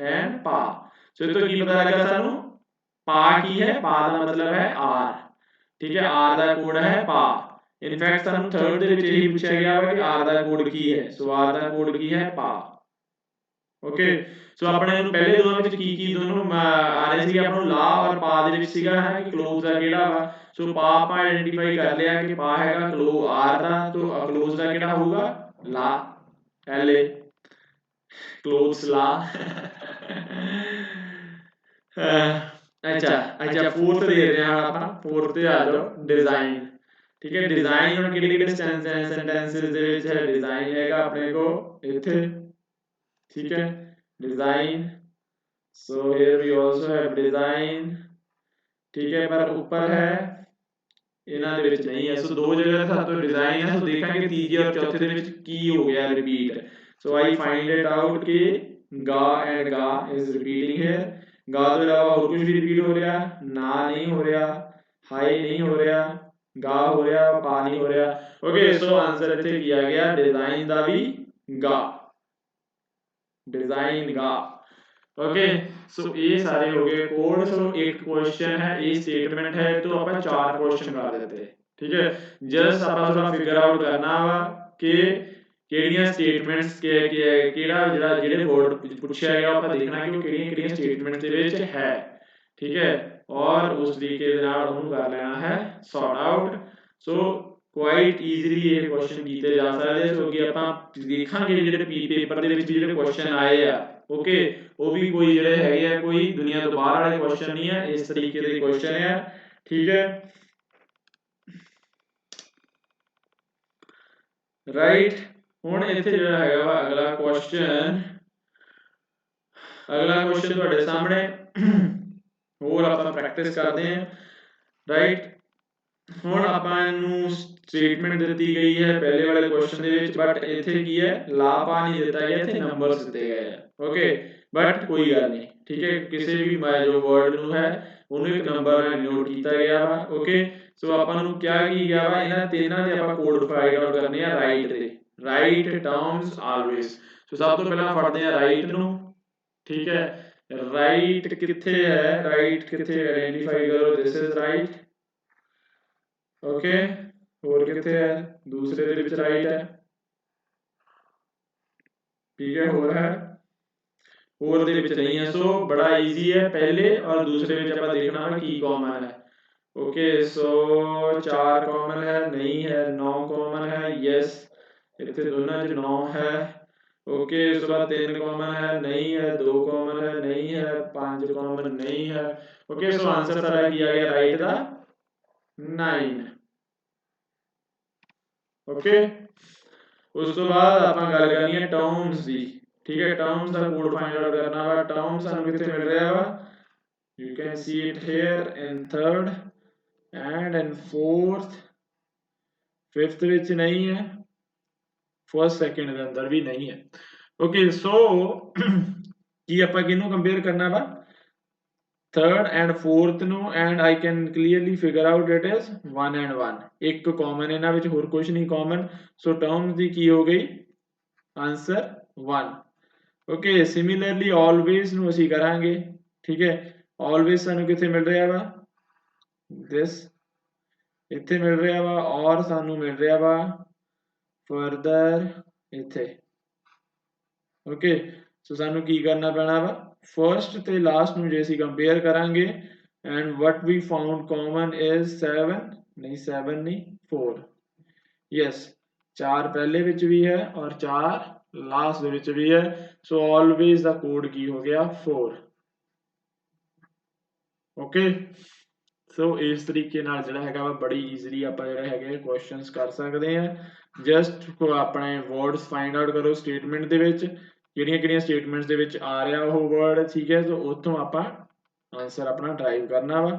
एंड पा। सो तो की पता लगा सानू, पा की है, पा दा मतलब है आर, ठीक है, आर दा कोड है पा। इनफैक्ट सानू थर्ड दे विच यही पूछा गया है कि आर दा कोड की है। सो आर दा कोड की है पा। ओके, सो अपने पहले दोनों विच की दोनों आ रहे सी, अपनों ला और पा दे विच सीगा है कि क्लोज दा किहड़ा वा। सो पा आप आइडेंटिफाई कर लिया कि पा हैगा क्लो आर दा, तो क्लोज दा किहड़ा होगा, ला, एल ए, क्लोज ला। अच्छा फोर्थ दे रहे हैं आप, फोर्थ पे आ जाओ, डिजाइन, ठीक है। डिजाइन और किहड़े-किहड़े सेंटेंसेस दे विच है, डिजाइन हैगा अपने को इत्थे, ठीक है, design. So here we also have design, ठीक है, पर ऊपर है इन्हां दे विच नहीं है। सो दो जगह सातों डिजाइन है। सो देखेंगे तीजे और चौथे दे विच की हो गया repeat. So I find it out कि गा एंड गा इज रिपीटिंग हियर गा तो इलावा और कुछ भी रिपीट हो रहा ना नहीं हो रहा हाई नहीं हो रहा गा हो रहा पा नहीं हो रहा ओके सो आंसर इत्थे किया गया डिजाइन दा भी गा डिजाइन गा ओके सो ये सारे हो गए कोड सो एक क्वेश्चन है ये स्टेटमेंट है तो अपन चार क्वेश्चन कर देते ठीक है जस्ट ਆਪਾਂ थोड़ा फिगर आउट करना वा कि ਕਿਹੜੀਆਂ ਸਟੇਟਮੈਂਟਸ ਕਿਹੜਾ ਜਿਹੜੇ ਵਰਡ ਪੁੱਛਿਆ ਗਿਆ ਆਪਾਂ ਦੇਖਣਾ ਕਿ ਉਹ ਕਿਹੜੀਆਂ ਸਟੇਟਮੈਂਟ ਦੇ ਵਿੱਚ ਹੈ ਠੀਕ ਹੈ ਔਰ ਉਸ ਤਰੀਕੇ ਦੇ ਨਾਲ ਉਹਨੂੰ ਕਰ ਲੈਣਾ ਹੈ sort out so quite easily ਇਹ ਕੁਐਸਚਨ ਕੀਤੇ ਜਾ ਸਕਦੇ ਸੋ ਕਿ ਆਪਾਂ ਦੇਖਾਂਗੇ ਜਿਹੜੇ ਪੇਪਰ ਦੇ ਵਿੱਚ ਜਿਹੜੇ ਕੁਐਸਚਨ ਆਏ ਆ ओके वो भी कोई ਜਿਹੜੇ ਹੈਗੇ ਆ ਕੋਈ ਦੁਨੀਆ ਤੋਂ ਬਾਹਰ ਵਾਲੇ ਕੁਐਸਚਨ ਨਹੀਂ ਹੈ ਇਸ ਤਰੀਕੇ ਦੇ ਕੁਐਸਚਨ ਹੈ ਠੀਕ ਹੈ ਰਾਈਟ ਹੁਣ ਇੱਥੇ ਜਿਹੜਾ ਹੈਗਾ ਵਾ ਅਗਲਾ ਕੁਐਸਚਨ ਤੁਹਾਡੇ ਸਾਹਮਣੇ ਹੋਰ ਆਪਾਂ ਪ੍ਰੈਕਟਿਸ ਕਰਦੇ ਹਾਂ ਰਾਈਟ ਹੁਣ ਆਪਾਂ ਨੂੰ ਸਟੇਟਮੈਂਟ ਦਿੱਤੀ ਗਈ ਹੈ ਪਹਿਲੇ ਵਾਲੇ ਕੁਐਸਚਨ ਦੇ ਵਿੱਚ ਬਟ ਇੱਥੇ ਕੀ ਹੈ ਲਾਪਾ ਨਹੀਂ ਦਿੱਤਾ ਗਿਆ ਇੱਥੇ ਨੰਬਰਸ ਦਿੱਤੇ ਗਏ ਆ ओके बट कोई गल नहीं ठीक है किसी भी जो वर्ड ਨੂੰ ਹੈ ਉਹਨੂੰ ਇੱਕ ਨੰਬਰ ਨਾਲ ਨੋਟ ਕੀਤਾ ਗਿਆ ਵਾ ਓਕੇ ਸੋ ਆਪਾਂ ਨੂੰ ਕਿਹਾ ਕੀ ਗਿਆ ਵਾ ਇਹਨਾਂ ਤਿੰਨਾਂ ਦੇ ਆਪਾਂ ਕੋਡ ਫਾਈਂਡ ਆਊਟ ਕਰਨੇ ਆ ਰਾਈਟ ਦੇ ਰਾਈਟ ਟਰਮਸ ਆਲਵੇਸ ਸੋ ਸਭ ਤੋਂ ਪਹਿਲਾਂ ਫੜਦੇ ਆ ਰਾਈਟ ਨੂੰ ਠੀਕ ਹੈ ਰਾਈਟ ਕਿੱਥੇ ਹੈ ਰਾਈਟ ਕਿੱਥੇ ਆਇਡੈਂਟੀਫਾਈ ਕਰੋ ਦਿਸ ਇਜ਼ ਰਾਈਟ ਓਕੇ ਹੋਰ ਕਿੱਥੇ ਹੈ ਦੂਸਰੇ ਦੇ ਵਿੱਚ ਰਾਈਟ ਹੈ ਠੀਕ ਹੈ ਹੋਰ ਹੈ और दे विच नहीं है सो बड़ा इजी है पहले और दूसरे विच ਆਪਾਂ देखना है की कॉमन है ओके सो 4 कॉमन है नहीं है 9 कॉमन है यस इतने दोनों च 9 है ओके उसके बाद 3 कॉमन है नहीं है 2 कॉमन है नहीं है 5 कॉमन नहीं है ओके सो आंसर सारा किया गया राइट दा 9 ओके उस तो बाद ਆਪਾਂ ਗੱਲ ਕਰਨੀ ਹੈ ਟਰਮਸ ਦੀ ठीक है टर्म्स का कोड फाइंड आउट करना वा टर्म्स ਸਾਨੂੰ ਕਿੱਥੇ ਮਿਲ ਰਿਹਾ ਵਾ you can see it here in third and in fourth fifth ਵਿੱਚ ਨਹੀਂ ਹੈ first second ਦੇ ਅੰਦਰ ਵੀ ਨਹੀਂ ਹੈ okay so ਕੀ ਆਪਾਂ ਕਿਹਨੂੰ ਕੰਪੇਅਰ ਕਰਨਾ ਵਾ third and fourth ਨੂੰ and I can clearly figure out it is 1 and 1 ਇੱਕ ਕਾਮਨ ਇਹਨਾਂ ਵਿੱਚ ਹੋਰ ਕੁਝ ਨਹੀਂ ਕਾਮਨ so terms ਦੀ ਕੀ ਹੋ ਗਈ ਆਨਸਰ 1 ओके सिमिलरली ऑलवेज ਨੂੰ ਅਸੀਂ ਕਰਾਂਗੇ ਠੀਕ ਹੈ ऑलवेज ਸਾਨੂੰ ਕਿੱਥੇ ਮਿਲ ਰਿਹਾ ਵਾ this ਇੱਥੇ ਮਿਲ ਰਿਹਾ ਵਾ ਔਰ ਸਾਨੂੰ ਮਿਲ ਰਿਹਾ ਵਾ ਫਰਦਰ ਇੱਥੇ ਓਕੇ ਸੋ ਸਾਨੂੰ ਕੀ ਕਰਨਾ ਪੈਣਾ ਵਾ ਫਰਸਟ ਤੇ ਲਾਸਟ ਨੂੰ ਜੇ ਅਸੀਂ ਕੰਪੇਅਰ ਕਰਾਂਗੇ and what we found common is 7 ਨਹੀਂ 7 ਨਹੀਂ 4 ਯੈਸ 4 ਪਹਿਲੇ ਵਿੱਚ ਵੀ ਹੈ ਔਰ 4 लास्ट ਦੇ ਵਿੱਚ ਵੀ ਹੈ ਸੋ ਆਲਵੇਜ਼ ਦਾ ਕੋਡ ਕੀ ਹੋ ਗਿਆ 4 ਓਕੇ ਸੋ ਇਸ ਤਰੀਕੇ ਨਾਲ ਜਿਹੜਾ ਹੈਗਾ ਵਾ ਬੜੀ ਈਜ਼ੀਲੀ ਆਪਾਂ ਜਿਹੜੇ ਹੈਗੇ ਕੁਐਸਚਨਸ ਕਰ ਸਕਦੇ ਆ ਜਸਟ ਆਪਣੇ ਵਰਡਸ ਫਾਈਂਡ ਆਊਟ ਕਰੋ ਸਟੇਟਮੈਂਟ ਦੇ ਵਿੱਚ ਕਿਹੜੀਆਂ ਸਟੇਟਮੈਂਟਸ ਦੇ ਵਿੱਚ ਆ ਰਿਹਾ ਉਹ ਵਰਡ ਠੀਕ ਹੈ ਸੋ ਉੱਥੋਂ ਆਪਾਂ ਆਨਸਰ ਆਪਣਾ ਡਰਾਈਵ ਕਰਨਾ ਵਾ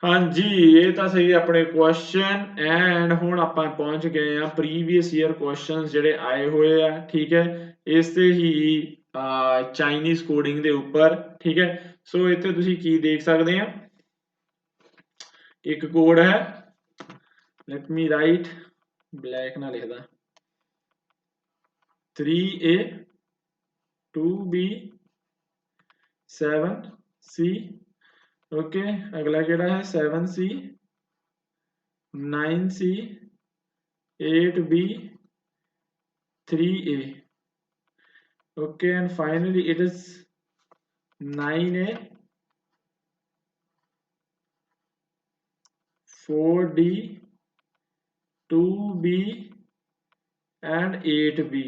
ਹਾਂਜੀ ਇਹ ਤਾਂ ਸਹੀ ਆਪਣੇ ਕੁਐਸਚਨ ਐਂਡ ਹੁਣ ਆਪਾਂ ਪਹੁੰਚ ਗਏ ਆ ਪ੍ਰੀਵੀਅਸ ਈਅਰ ਕੁਐਸਚਨਸ ਜਿਹੜੇ ਆਏ ਹੋਏ ਆ ਠੀਕ ਹੈ ਇਸ ਤੇ ਹੀ ਚਾਈਨੀਜ਼ ਕੋਡਿੰਗ ਦੇ ਉੱਪਰ ਠੀਕ ਹੈ ਸੋ ਇੱਥੇ ਤੁਸੀਂ ਕੀ ਦੇਖ ਸਕਦੇ ਆ ਇੱਕ ਕੋਡ ਹੈ ਲੈਟ ਮੀ ਰਾਈਟ ਬਲੈਕ ਨਾਲ ਲਿਖਦਾ 3a 2b 7c ओके अगला केड़ा है 7c 9c 8b 3a okay and finally it is 9a 4d 2b and 8b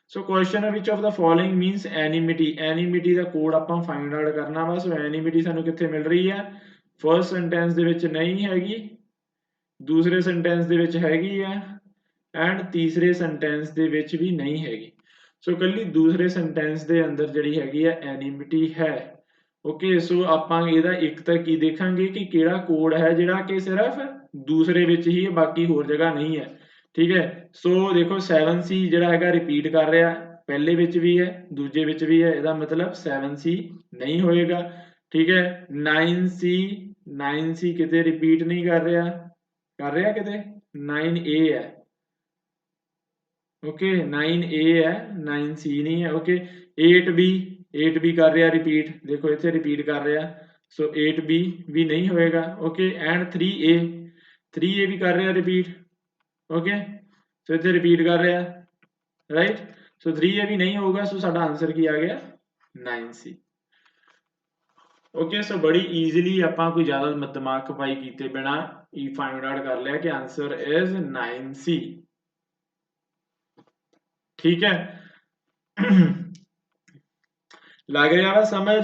so question which of the following means enmity the code ਆਪਾਂ find out ਕਰਨਾ ਵਾ ਸੋ enmity ਸਾਨੂੰ ਕਿੱਥੇ ਮਿਲ ਰਹੀ ਹੈ ਫਰਸਟ ਸੈਂਟੈਂਸ ਦੇ ਵਿੱਚ ਨਹੀਂ ਹੈਗੀ ਦੂਸਰੇ ਸੈਂਟੈਂਸ ਦੇ ਵਿੱਚ ਹੈਗੀ ਆ ਐਂਡ ਤੀਸਰੇ ਸੈਂਟੈਂਸ ਦੇ ਵਿੱਚ ਵੀ ਨਹੀਂ ਹੈਗੀ ਸੋ ਕੱਲੀ ਦੂਸਰੇ ਸੈਂਟੈਂਸ ਦੇ ਅੰਦਰ ਜਿਹੜੀ ਹੈਗੀ ਆ enmity ਹੈ ਓਕੇ ਸੋ ਆਪਾਂ ਇਹਦਾ ਇੱਕ ਤਾਂ ਕੀ ਦੇਖਾਂਗੇ ਕਿ ਕਿਹੜਾ ਕੋਡ ਹੈ ਜਿਹੜਾ ਕਿ ਸਿਰਫ ਦੂਸਰੇ ਵਿੱਚ ਹੀ ਹੈ ਬਾਕੀ ਹੋਰ ਜਗ੍ਹਾ ਨਹੀਂ ਹੈ ठीक है। सो देखो 7C ਜਿਹੜਾ ਹੈਗਾ ਰਿਪੀਟ ਕਰ ਰਿਹਾ ਪਹਿਲੇ ਵਿੱਚ ਵੀ ਹੈ ਦੂਜੇ ਵਿੱਚ ਵੀ ਹੈ ਇਹਦਾ ਮਤਲਬ 7C ਨਹੀਂ ਹੋਏਗਾ ਠੀਕ ਹੈ 9C ਕਿਤੇ ਰਿਪੀਟ ਨਹੀਂ ਕਰ ਰਿਹਾ ਕਿਤੇ 9A ਹੈ ਓਕੇ 9A ਹੈ 9C ਨਹੀਂ ਹੈ ਓਕੇ 8B ਕਰ ਰਿਹਾ ਰਿਪੀਟ ਦੇਖੋ ਇੱਥੇ ਰਿਪੀਟ ਕਰ ਰਿਹਾ ਸੋ 8B ਵੀ ਨਹੀਂ ਹੋਏਗਾ ਓਕੇ ਐਂਡ 3A ਵੀ ਕਰ ਰਿਹਾ ਰਿਪੀਟ ਓਕੇ ਸੋ ਇੱਥੇ ਰਿਪੀਟ ਕਰ ਰਿਹਾ ਰਾਈਟ ਸੋ 3A ਵੀ ਨਹੀਂ ਹੋਊਗਾ ਸੋ ਸਾਡਾ ਆਨਸਰ ਕੀ ਆ ਗਿਆ 9C ਓਕੇ ਸੋ ਬੜੀ ਈਜ਼ੀਲੀ ਆਪਾਂ ਕੋਈ ਜ਼ਿਆਦਾ ਦਿਮਾਗ ਖਪਾਈ ਕੀਤੇ ਬਿਨਾ ਇਹ ਫਾਈਂਡ ਆਊਟ ਕਰ ਲਿਆ ਕਿ ਆਨਸਰ ਇਜ਼ 9C ठीक है लग रहा वा समझ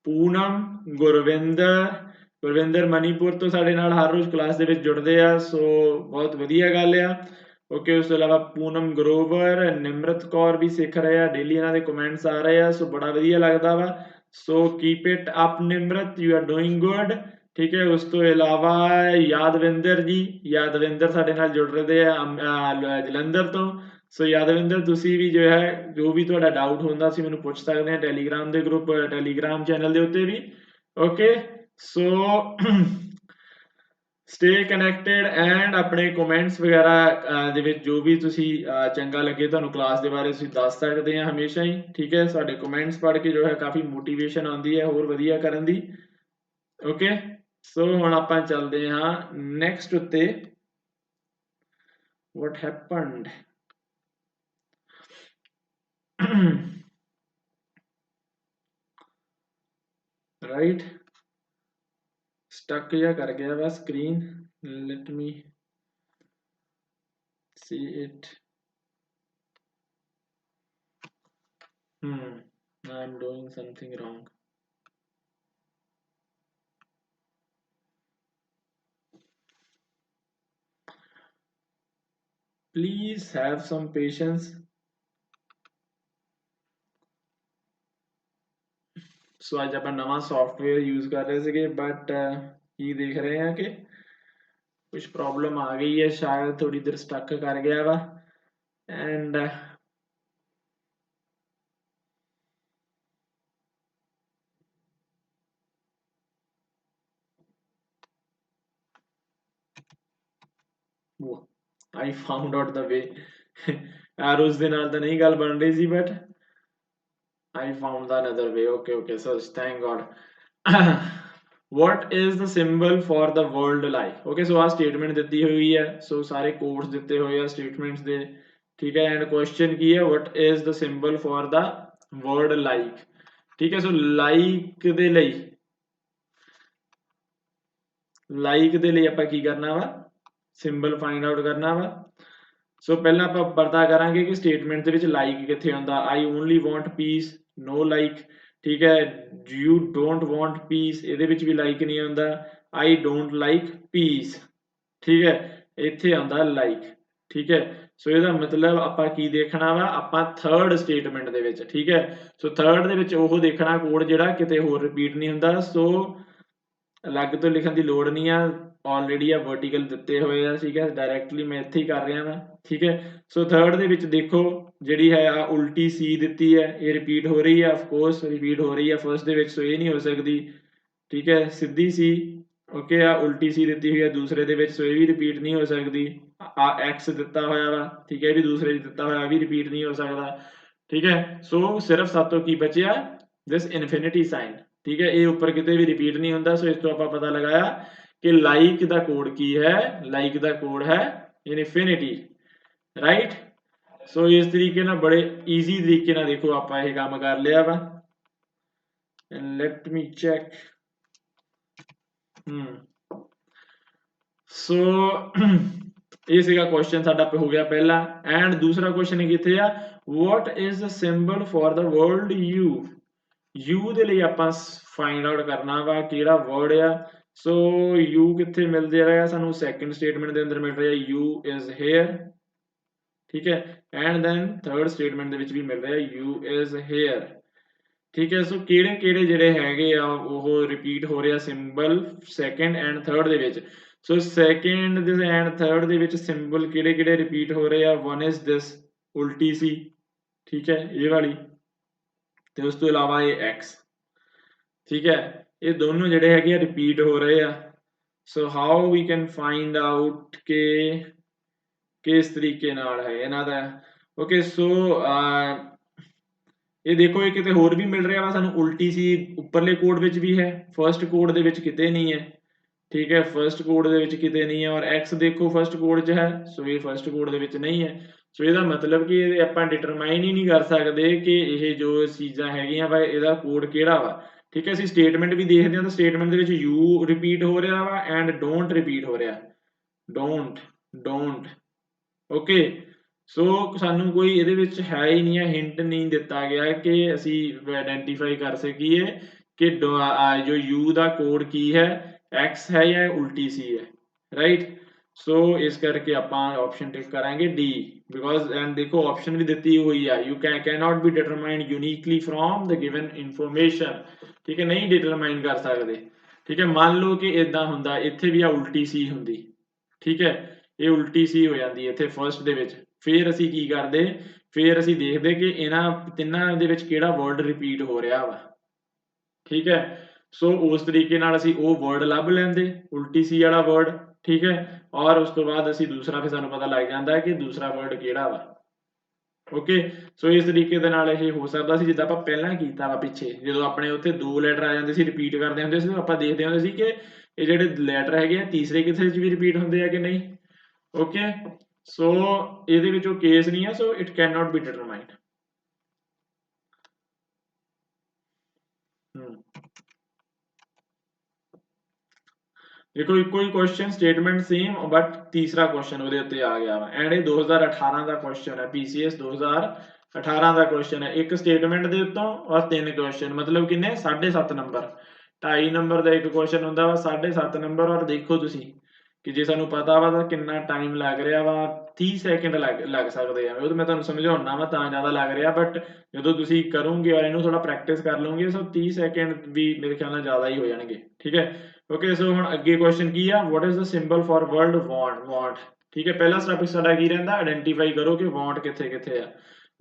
पूनम गुरविंदर मणिपुर तो साडे नाल हर रोज क्लास दे विच जुड़दे आ सो बहुत वधिया गल आ ओके उस तो इलावा पूनम ग्रोवर निमरत कौर भी सीख रहे हैं डेली इन्हां दे कमेंट्स आ रहे हैं सो बड़ा वधिया लगदा वा so keep it up Nimrat you are doing good ठीक है उस तो इलावा यादविंदर साडे नाल जुड़ रहे हैं जलंधर तो सो यादविंदर ਤੁਸੀਂ ਵੀ ਜੋ ਹੈ ਜੋ ਵੀ ਤੁਹਾਡਾ ਡਾਊਟ ਹੁੰਦਾ ਸੀ ਮੈਨੂੰ ਪੁੱਛ ਸਕਦੇ ਆ ਟੈਲੀਗ੍ਰਾਮ ਦੇ ਗਰੁੱਪ ਟੈਲੀਗ੍ਰਾਮ ਚੈਨਲ ਦੇ ਉੱਤੇ ਵੀ okay so stay connected and ਆਪਣੇ ਕਮੈਂਟਸ ਵਗੈਰਾ ਦੇ ਵਿੱਚ ਜੋ ਵੀ ਤੁਸੀਂ ਚੰਗਾ ਲੱਗੇ ਤੁਹਾਨੂੰ ਕਲਾਸ ਦੇ ਬਾਰੇ ਤੁਸੀਂ ਦੱਸ ਸਕਦੇ ਆ ਹਮੇਸ਼ਾ ਹੀ ਠੀਕ ਹੈ ਸਾਡੇ ਕਮੈਂਟਸ ਪੜ੍ਹ ਕੇ ਜੋ ਹੈ ਕਾਫੀ ਮੋਟੀਵੇਸ਼ਨ ਆਉਂਦੀ ਹੈ ਹੋਰ ਵਧੀਆ ਕਰਨ ਦੀ ਓਕੇ ਸੋ ਹੁਣ ਆਪਾਂ ਚੱਲਦੇ ਹਾਂ ਨੈਕਸਟ ਉੱਤੇ what happened right stuck या कर गया वा screen let me see it I'm doing something wrong please have some patience सो अज आप नवा सॉफ्टवेयर यूज कर रहे थे बट ये देख रहे हैं कि कुछ प्रॉब्लम आ गई है शायद थोड़ी देर स्टक कर गया वा and I found out the way arrows ਦੇ ਨਾਲ ਤਾਂ ਨਹੀਂ ਗੱਲ ਬਣ ਰਹੀ ਸੀ but I found another way okay so thank God what is the symbol for the world life okay so ਆ statement ਦਿੱਤੀ ਹੋਈ ਹੈ so ਸਾਰੇ ਕੋਡਸ ਦਿੱਤੇ ਹੋਏ ਆ statements ਦੇ ਠੀਕ ਹੈ ਐਂਡ ਕੁਐਸਚਨ ਕੀ ਹੈ what is the symbol for the word like ਠੀਕ ਹੈ so like ਦੇ ਲਈ ਆਪਾਂ ਕੀ ਕਰਨਾ ਵਾ ਸਿੰਬਲ ਫਾਈਂਡ ਆਊਟ ਕਰਨਾ ਵਾ ਸੋ ਪਹਿਲਾਂ ਆਪਾਂ ਪਤਾ ਕਰਾਂਗੇ ਕਿ ਸਟੇਟਮੈਂਟ ਦੇ ਵਿੱਚ ਲਾਈਕ ਕਿੱਥੇ ਆਉਂਦਾ ਆਈ ਓਨਲੀ ਵਾਂਟ ਪੀਸ ਨੋ ਲਾਈਕ ਠੀਕ ਹੈ ਯੂ ਡੋਂਟ ਵਾਂਟ ਪੀਸ ਇਹਦੇ ਵਿੱਚ ਵੀ ਲਾਈਕ ਨਹੀਂ ਆਉਂਦਾ ਆਈ ਡੋਂਟ ਲਾਈਕ ਪੀਸ ਠੀਕ ਹੈ ਇੱਥੇ ਆਉਂਦਾ ਲਾਈਕ ਠੀਕ ਹੈ ਸੋ ਇਹਦਾ ਮਤਲਬ ਆਪਾਂ ਕੀ ਦੇਖਣਾ ਵਾ ਆਪਾਂ ਥਰਡ ਸਟੇਟਮੈਂਟ ਦੇ ਵਿੱਚ ਠੀਕ ਹੈ ਸੋ ਥਰਡ ਦੇ ਵਿੱਚ ਉਹ ਦੇਖਣਾ ਕੋਡ ਜਿਹੜਾ ਕਿਤੇ ਹੋਰ ਰਿਪੀਟ ਨਹੀਂ ਹੁੰਦਾ ਸੋ ਅਲੱਗ ਤੋਂ ਲਿਖਣ ਦੀ ਲੋੜ ਨਹੀਂ ਆ ਆਲਰੇਡੀ ਆ ਵਰਟੀਕਲ ਦਿੱਤੇ ਹੋਏ ਆ ਠੀਕ ਹੈ ਡਾਇਰੈਕਟਲੀ ਮੈਂ ਇੱਥੇ ਹੀ ਕਰ ਰਿਹਾ ਵਾਂ ਠੀਕ ਹੈ ਸੋ ਥਰਡ ਦੇ ਵਿੱਚ ਦੇਖੋ ਜਿਹੜੀ ਹੈ ਆ ਉਲਟੀ ਸੀ ਦਿੱਤੀ ਹੈ ਇਹ ਰਿਪੀਟ ਹੋ ਰਹੀ ਹੈ ਆਫ ਕੋਰਸ ਰਿਪੀਟ ਹੋ ਰਹੀ ਹੈ ਫਸਟ ਦੇ ਵਿੱਚ ਸੋ ਇਹ ਨਹੀਂ ਹੋ ਸਕਦੀ ਠੀਕ ਹੈ ਸਿੱਧੀ ਸੀ ਓਕੇ ਆ ਉਲਟੀ ਸੀ ਦਿੱਤੀ ਹੋਈ ਹੈ ਦੂਸਰੇ ਦੇ ਵਿੱਚ ਸੋ ਇਹ ਵੀ ਰਿਪੀਟ ਨਹੀਂ ਹੋ ਸਕਦੀ ਆ ਐਕਸ ਦਿੱਤਾ ਹੋਇਆ ਵਾ ਠੀਕ ਹੈ ਵੀ ਦੂਸਰੇ ਵਿੱਚ ਦਿੱਤਾ ਹੋਇਆ ਵੀ ਰਿਪੀਟ ਨਹੀਂ ਹੋ ਸਕਦਾ ਠੀਕ ਹੈ ਸੋ ਸਿਰਫ ਸਾਤੋਂ ਕੀ ਬਚਿਆ ਦਿਸ ਇਨਫਿਨਿਟੀ ਸਾਈਨ ਠੀਕ ਹੈ ਇਹ ਉੱਪਰ ਕਿਤੇ ਵੀ ਰਿਪੀਟ ਨਹੀਂ ਹੁੰਦਾ ਸੋ ਇਸ ਤੋਂ ਆਪਾਂ ਪਤਾ ਲਗਾਇਆ ਕਿ ਲਾਈਕ ਦਾ ਕੋਡ ਕੀ ਹੈ ਲਾਈਕ ਦਾ ਕੋਡ ਹੈ ਇਨਫਿਨਿਟੀ ਰਾਈਟ ਸੋ ਇਸ ਤਰੀਕੇ ਨਾਲ ਬੜੇ ਈਜ਼ੀ ਤਰੀਕੇ ਨਾਲ ਦੇਖੋ ਆਪਾਂ ਇਹ ਕੰਮ ਕਰ ਲਿਆ ਵਾ ਐਂਡ ਲੈਟ ਮੀ ਚੈੱਕ ਸੋ ਇਹ ਸੀਗਾ ਕੁਐਸਚਨ ਸਾਡਾ ਹੋ ਗਿਆ ਪਹਿਲਾ ਐਂਡ ਦੂਸਰਾ ਕੁਐਸਚਨ ਕਿੱਥੇ ਆ what is the symbol for the word you ਦੇ ਲਈ ਆਪਾਂ ਫਾਈਂਡ ਆਊਟ ਕਰਨਾ ਵਾ ਕਿਹੜਾ ਵਰਡ ਆ ਸੋ you ਕਿੱਥੇ ਮਿਲ ਰਿਹਾ ਸਾਨੂੰ ਸੈਕੰਡ ਸਟੇਟਮੈਂਟ ਦੇ ਅੰਦਰ ਮਿਲ ਰਿਹਾ you is here ਠੀਕ ਹੈ ਐਂਡ ਦੈਨ ਥਰਡ ਸਟੇਟਮੈਂਟ ਦੇ ਵਿੱਚ ਵੀ ਮਿਲ ਰਿਹਾ you is here ਠੀਕ ਹੈ ਸੋ ਕਿਹੜੇ ਜਿਹੜੇ ਹੈਗੇ ਆ ਉਹ ਰਿਪੀਟ ਹੋ ਰਿਹਾ ਸਿੰਬਲ ਸੈਕੰਡ ਐਂਡ ਥਰਡ ਦੇ ਵਿੱਚ ਸੋ ਸੈਕਿੰਡ ਦੇ ਐਂਡ ਥਰਡ ਦੇ ਵਿੱਚ ਸਿੰਬਲ ਕਿਹੜੇ ਕਿਹੜੇ ਰਿਪੀਟ ਹੋ ਰਹੇ ਆ, ਵਨ ਇਜ਼ ਦਿਸ ਉਲਟੀ ਸੀ, ਠੀਕ ਹੈ ਇਹ ਵਾਲੀ, ਤੇ ਉਸ ਤੋਂ ਇਲਾਵਾ ਇਹ x, ਠੀਕ ਹੈ ਇਹ ਦੋਨੋਂ ਜਿਹੜੇ ਹੈਗੇ ਆ ਰਿਪੀਟ ਹੋ ਰਹੇ ਆ। So how we can find out ਕਿ ਕਿਸ ਤਰੀਕੇ ਨਾਲ ਹੈ ਇਹਨਾਂ ਦਾ। ਓਕੇ ਸੋ ਇਹ ਦੇਖੋ ਇਹ ਕਿਤੇ ਹੋਰ ਵੀ ਮਿਲ ਰਿਹਾ ਵਾ ਸਾਨੂੰ, ਉਲਟੀ ਸੀ ਉੱਪਰਲੇ ਕੋਡ ਵਿੱਚ ਵੀ ਹੈ, ਫਰਸਟ ਕੋਡ ਦੇ ਵਿੱਚ ਕਿਤੇ ਨਹੀਂ ਹੈ, ਠੀਕ ਹੈ ਫਰਸਟ ਕੋਡ ਦੇ ਵਿੱਚ ਕਿਤੇ ਨਹੀਂ ਹੈ, ਔਰ x ਦੇਖੋ ਫਰਸਟ ਕੋਡ 'ਚ ਹੈ, ਸੋ ਇਹ ਫਰਸਟ ਕੋਡ ਦੇ ਵਿੱਚ ਨਹੀਂ ਹੈ। ਸੋ ਇਹਦਾ ਮਤਲਬ ਕਿ ਇਹ ਆਪਾਂ ਡਿਟਰਮਾਈਨ ਹੀ ਨਹੀਂ ਕਰ ਸਕਦੇ ਕਿ ਇਹ ਜੋ ਚੀਜ਼ਾਂ ਹੈਗੀਆਂ ਵਾ ਇਹਦਾ ਕੋਡ ਕਿਹੜਾ ਵਾ, ਠੀਕ ਹੈ। ਅਸੀਂ ਸਟੇਟਮੈਂਟ ਵੀ ਦੇਖਦੇ ਹਾਂ ਤਾਂ ਸਟੇਟਮੈਂਟ ਦੇ ਵਿੱਚ ਯੂ ਰਿਪੀਟ ਹੋ ਰਿਹਾ ਵਾ ਐਂਡ ਡੋਂਟ ਰਿਪੀਟ ਹੋ ਰਿਹਾ, ਡੋਂਟ ਓਕੇ। ਸੋ ਸਾਨੂੰ ਕੋਈ ਇਹਦੇ ਵਿੱਚ ਹੈ ਹੀ ਨਹੀਂ ਹੈ, ਹਿੰਟ ਨਹੀਂ ਦਿੱਤਾ ਗਿਆ ਕਿ ਅਸੀਂ ਆਇਡੈਂਟੀਫਾਈ ਕਰ ਸਕੀਏ ਕਿ ਜੋ ਯੂ ਦਾ ਕੋਡ ਕੀ ਹੈ, x ਹੈ ਜਾਂ ਉਲਟੀ ਸੀ ਹੈ, ਰਾਈਟ। ਸੋ ਇਸ ਕਰਕੇ ਆਪਾਂ ਆਪਸ਼ਨ ਟਿਕ ਕਰਾਂਗੇ ਡੀ, ਬਿਕੋਜ਼ ਐਂਡ ਦੇਖੋ ਆਪਸ਼ਨ ਵੀ ਦਿੱਤੀ ਹੋਈ ਆ, you cannot be determined uniquely from the given information, ਠੀਕ ਹੈ ਨਹੀਂ ਡਿਟਰਮਾਈਨ ਕਰ ਸਕਦੇ, ਠੀਕ ਹੈ। ਮੰਨ ਲਓ ਕਿ ਇਦਾਂ ਹੁੰਦਾ ਇੱਥੇ ਵੀ ਆ ਉਲਟੀ ਸੀ ਹੁੰਦੀ, ਠੀਕ ਹੈ ਇਹ ਉਲਟੀ ਸੀ ਹੋ ਜਾਂਦੀ ਇੱਥੇ ਫਰਸਟ ਦੇ ਵਿੱਚ, ਫਿਰ ਅਸੀਂ ਕੀ ਕਰਦੇ, ਫਿਰ ਅਸੀਂ ਦੇਖਦੇ ਕਿ ਇਹਨਾਂ ਤਿੰਨਾਂ ਦੇ ਵਿੱਚ ਕਿਹੜਾ ਵਰਡ ਰਿਪੀਟ ਹੋ ਰਿਹਾ ਵਾ, ਠੀਕ ਹੈ। ਸੋ ਉਸ ਤਰੀਕੇ ਨਾਲ ਅਸੀਂ ਉਹ ਵਰਡ ਲੱਭ ਲੈਂਦੇ ਉਲਟੀ ਸੀ ਵਾਲਾ ਵਰਡ, ਠੀਕ ਹੈ, ਔਰ ਉਸ ਤੋਂ ਬਾਅਦ ਅਸੀਂ ਦੂਸਰਾ ਫਿਰ ਸਾਨੂੰ ਪਤਾ ਲੱਗ ਜਾਂਦਾ ਕਿ ਦੂਸਰਾ ਵਰਡ ਕਿਹੜਾ ਵਾ, ਓਕੇ। ਸੋ ਇਸ ਤਰੀਕੇ ਦੇ ਨਾਲ ਇਹ ਹੋ ਸਕਦਾ ਸੀ ਜਿੱਦਾਂ ਆਪਾਂ ਪਹਿਲਾਂ ਕੀਤਾ ਵਾ ਪਿੱਛੇ, ਜਦੋਂ ਆਪਣੇ ਉੱਥੇ ਦੋ ਲੈਟਰ ਆ ਜਾਂਦੇ ਸੀ ਰਿਪੀਟ ਕਰਦੇ ਹੁੰਦੇ ਸੀ, ਆਪਾਂ ਦੇਖਦੇ ਹੁੰਦੇ ਸੀ ਕਿ ਇਹ ਜਿਹੜੇ ਲੈਟਰ ਹੈਗੇ ਆ ਤੀਸਰੇ ਕਿਸੇ 'ਚ ਵੀ ਰਿਪੀਟ ਹੁੰਦੇ ਆ ਕਿ ਨਹੀਂ, ਓਕੇ। ਸੋ ਇਹਦੇ ਵਿੱਚ ਉਹ ਕੇਸ ਨਹੀਂ ਹੈ, so it can not be determined. देखो इको ही क्वेश्चन स्टेटमेंट सेम बट तीसरा क्वेश्चन ਉਹਦੇ ਉੱਤੇ ਆ ਗਿਆ ਵਾ, ਐਂਡ ਇਹ 2018 ਦਾ क्वेश्चन ਹੈ, PCS 2018 ਦਾ क्वेश्चन ਹੈ, ਇੱਕ ਸਟੇਟਮੈਂਟ ਦੇ ਉੱਤੋਂ ਔਰ ਤਿੰਨ क्वेश्चन, ਮਤਲਬ ਕਿੰਨੇ 7.5 ਨੰਬਰ, 2.5 ਨੰਬਰ ਦਾ ਇੱਕ क्वेश्चन ਹੁੰਦਾ ਵਾ, 7.5 ਨੰਬਰ। ਔਰ ਦੇਖੋ ਤੁਸੀਂ ਕਿ ਜੇ ਸਾਨੂੰ ਪਤਾ ਵਾ ਤਾਂ ਕਿੰਨਾ ਟਾਈਮ ਲੱਗ ਰਿਹਾ ਵਾ, 30 ਸੈਕਿੰਡ ਲੱਗ ਸਕਦੇ ਆ, ਉਹ ਤਾਂ ਮੈਂ ਤੁਹਾਨੂੰ ਸਮਝਾਉਣਾ ਵਾ ਤਾਂ ਜ਼ਿਆਦਾ ਲੱਗ ਰਿਹਾ, ਬਟ ਜਦੋਂ ਤੁਸੀਂ ਕਰੋਗੇ ਔਰ ਇਹਨੂੰ ਥੋੜਾ ਪ੍ਰੈਕਟਿਸ ਕਰ ਲਓਗੇ ਸੋ 30 ਸੈਕਿੰਡ ਵੀ ਮੇਰੇ ਖਿਆਲ ਨਾਲ ਜ਼ਿਆਦਾ ਹੀ ਹੋ ਜਾਣਗੇ, ਠੀਕ ਹੈ। ਓਕੇ ਸੋ ਹੁਣ ਅੱਗੇ ਕੁਐਸਚਨ ਕੀ ਆ, what is the symbol for word want, ਠੀਕ ਹੈ। ਪਹਿਲਾ ਸਟੈਪ ਸਾਡਾ ਕੀ ਰਹਿੰਦਾ, ਆਇਡੈਂਟੀਫਾਈ ਕਰੋ ਕਿ ਵਾਂਟ ਕਿੱਥੇ ਕਿੱਥੇ ਆ,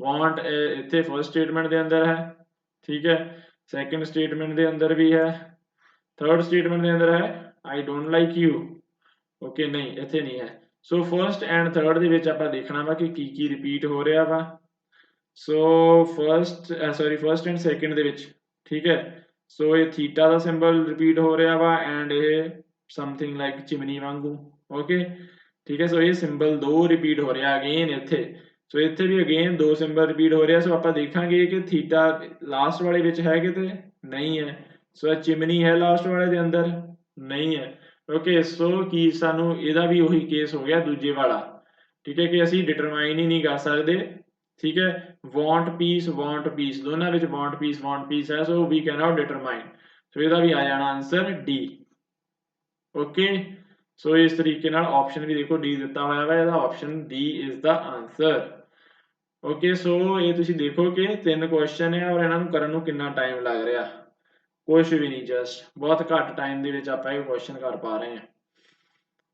ਵਾਂਟ ਇੱਥੇ ਫਰਸਟ ਸਟੇਟਮੈਂਟ ਦੇ ਅੰਦਰ ਹੈ, ਠੀਕ ਹੈ, ਸੈਕੰਡ ਸਟੇਟਮੈਂਟ ਦੇ ਅੰਦਰ ਵੀ ਹੈ, ਥਰਡ ਸਟੇਟਮੈਂਟ ਦੇ ਅੰਦਰ ਹੈ, I don't like you, okay ਨਹੀਂ ਇੱਥੇ ਨਹੀਂ ਹੈ। ਸੋ ਫਰਸਟ ਐਂਡ ਥਰਡ ਦੇ ਵਿੱਚ ਆਪਾਂ ਦੇਖਣਾ ਵਾ ਕਿ ਕੀ ਰਿਪੀਟ ਹੋ ਰਿਹਾ ਵਾ। ਸੋ ਫਰਸਟ ਐਂਡ ਸੈਕੰਡ ਦੇ ਵਿੱਚ, ਠੀਕ ਹੈ। ਸੋ ਇਹ ਥੀਟਾ ਦਾ ਸਿੰਬਲ ਰਿਪੀਟ ਹੋ ਰਿਹਾ ਵਾ ਐਂਡ ਇਹ ਸਮਥਿੰਗ ਲਾਈਕ ਚਿਮਨੀ ਵਾਂਗੂ, ਓਕੇ ਠੀਕ ਹੈ। ਸੋ ਇਹ ਸਿੰਬਲ ਦੋ ਰਿਪੀਟ ਹੋ ਰਿਹਾ ਅਗੇਨ ਇੱਥੇ, ਸੋ ਇੱਥੇ ਵੀ ਅਗੇਨ ਦੋ ਸਿੰਬਲ ਰਿਪੀਟ ਹੋ ਰਿਹਾ। ਸੋ ਆਪਾਂ ਦੇਖਾਂਗੇ ਕਿ ਥੀਟਾ ਲਾਸਟ ਵਾਲੇ ਵਿੱਚ ਹੈ ਕਿਤੇ, ਨਹੀਂ ਹੈ। ਸੋ ਚਿਮਨੀ ਹੈ ਲਾਸਟ ਵਾਲੇ ਦੇ ਅੰਦਰ, ਨਹੀਂ ਹੈ, ਓਕੇ। ਸੋ ਕੀ ਸਾਨੂੰ ਇਹਦਾ ਵੀ ਉਹੀ ਕੇਸ ਹੋ ਗਿਆ ਦੂਜੇ ਵਾਲਾ, ਠੀਕ ਹੈ, ਕਿ ਅਸੀਂ ਡਿਟਰਮਾਈਨ ਹੀ ਨਹੀਂ ਕਰ ਸਕਦੇ, ਠੀਕ ਹੈ। ਵਾਂਟ ਪੀਸ ਦੋਨਾਂ ਵਿੱਚ ਵਾਂਟ ਪੀਸ ਹੈ, ਸੋ ਵੀ ਕੈਨ ਨਾਟ ਡਿਟਰਮਾਈਨ, ਸੋ ਇਹਦਾ ਵੀ ਆ ਜਾਣਾ ਆਂਸਰ ਡੀ, ਓਕੇ। ਸੋ ਇਸ ਤਰੀਕੇ ਨਾਲ ਆਪਸ਼ਨ ਵੀ ਦੇਖੋ ਡੀ ਦਿੱਤਾ ਹੋਇਆ ਵਾ, ਇਹਦਾ option D is the answer, okay. So ਇਹ ਤੁਸੀਂ ਦੇਖੋ ਕਿ ਤਿੰਨ ਕੁਐਸਚਨ ਹੈ ਔਰ ਇਹਨਾਂ ਨੂੰ ਕਰਨ ਨੂੰ ਕਿੰਨਾ ਟਾਈਮ ਲੱਗ ਰਿਹਾ, ਕੁਛ ਵੀ ਨਹੀਂ, ਜਸਟ ਬਹੁਤ ਘੱਟ ਟਾਈਮ ਦੇ ਵਿੱਚ ਆਪਾਂ ਇਹ ਕੁਐਸਚਨ ਕਰ ਪਾ ਰਹੇ ਹਾਂ,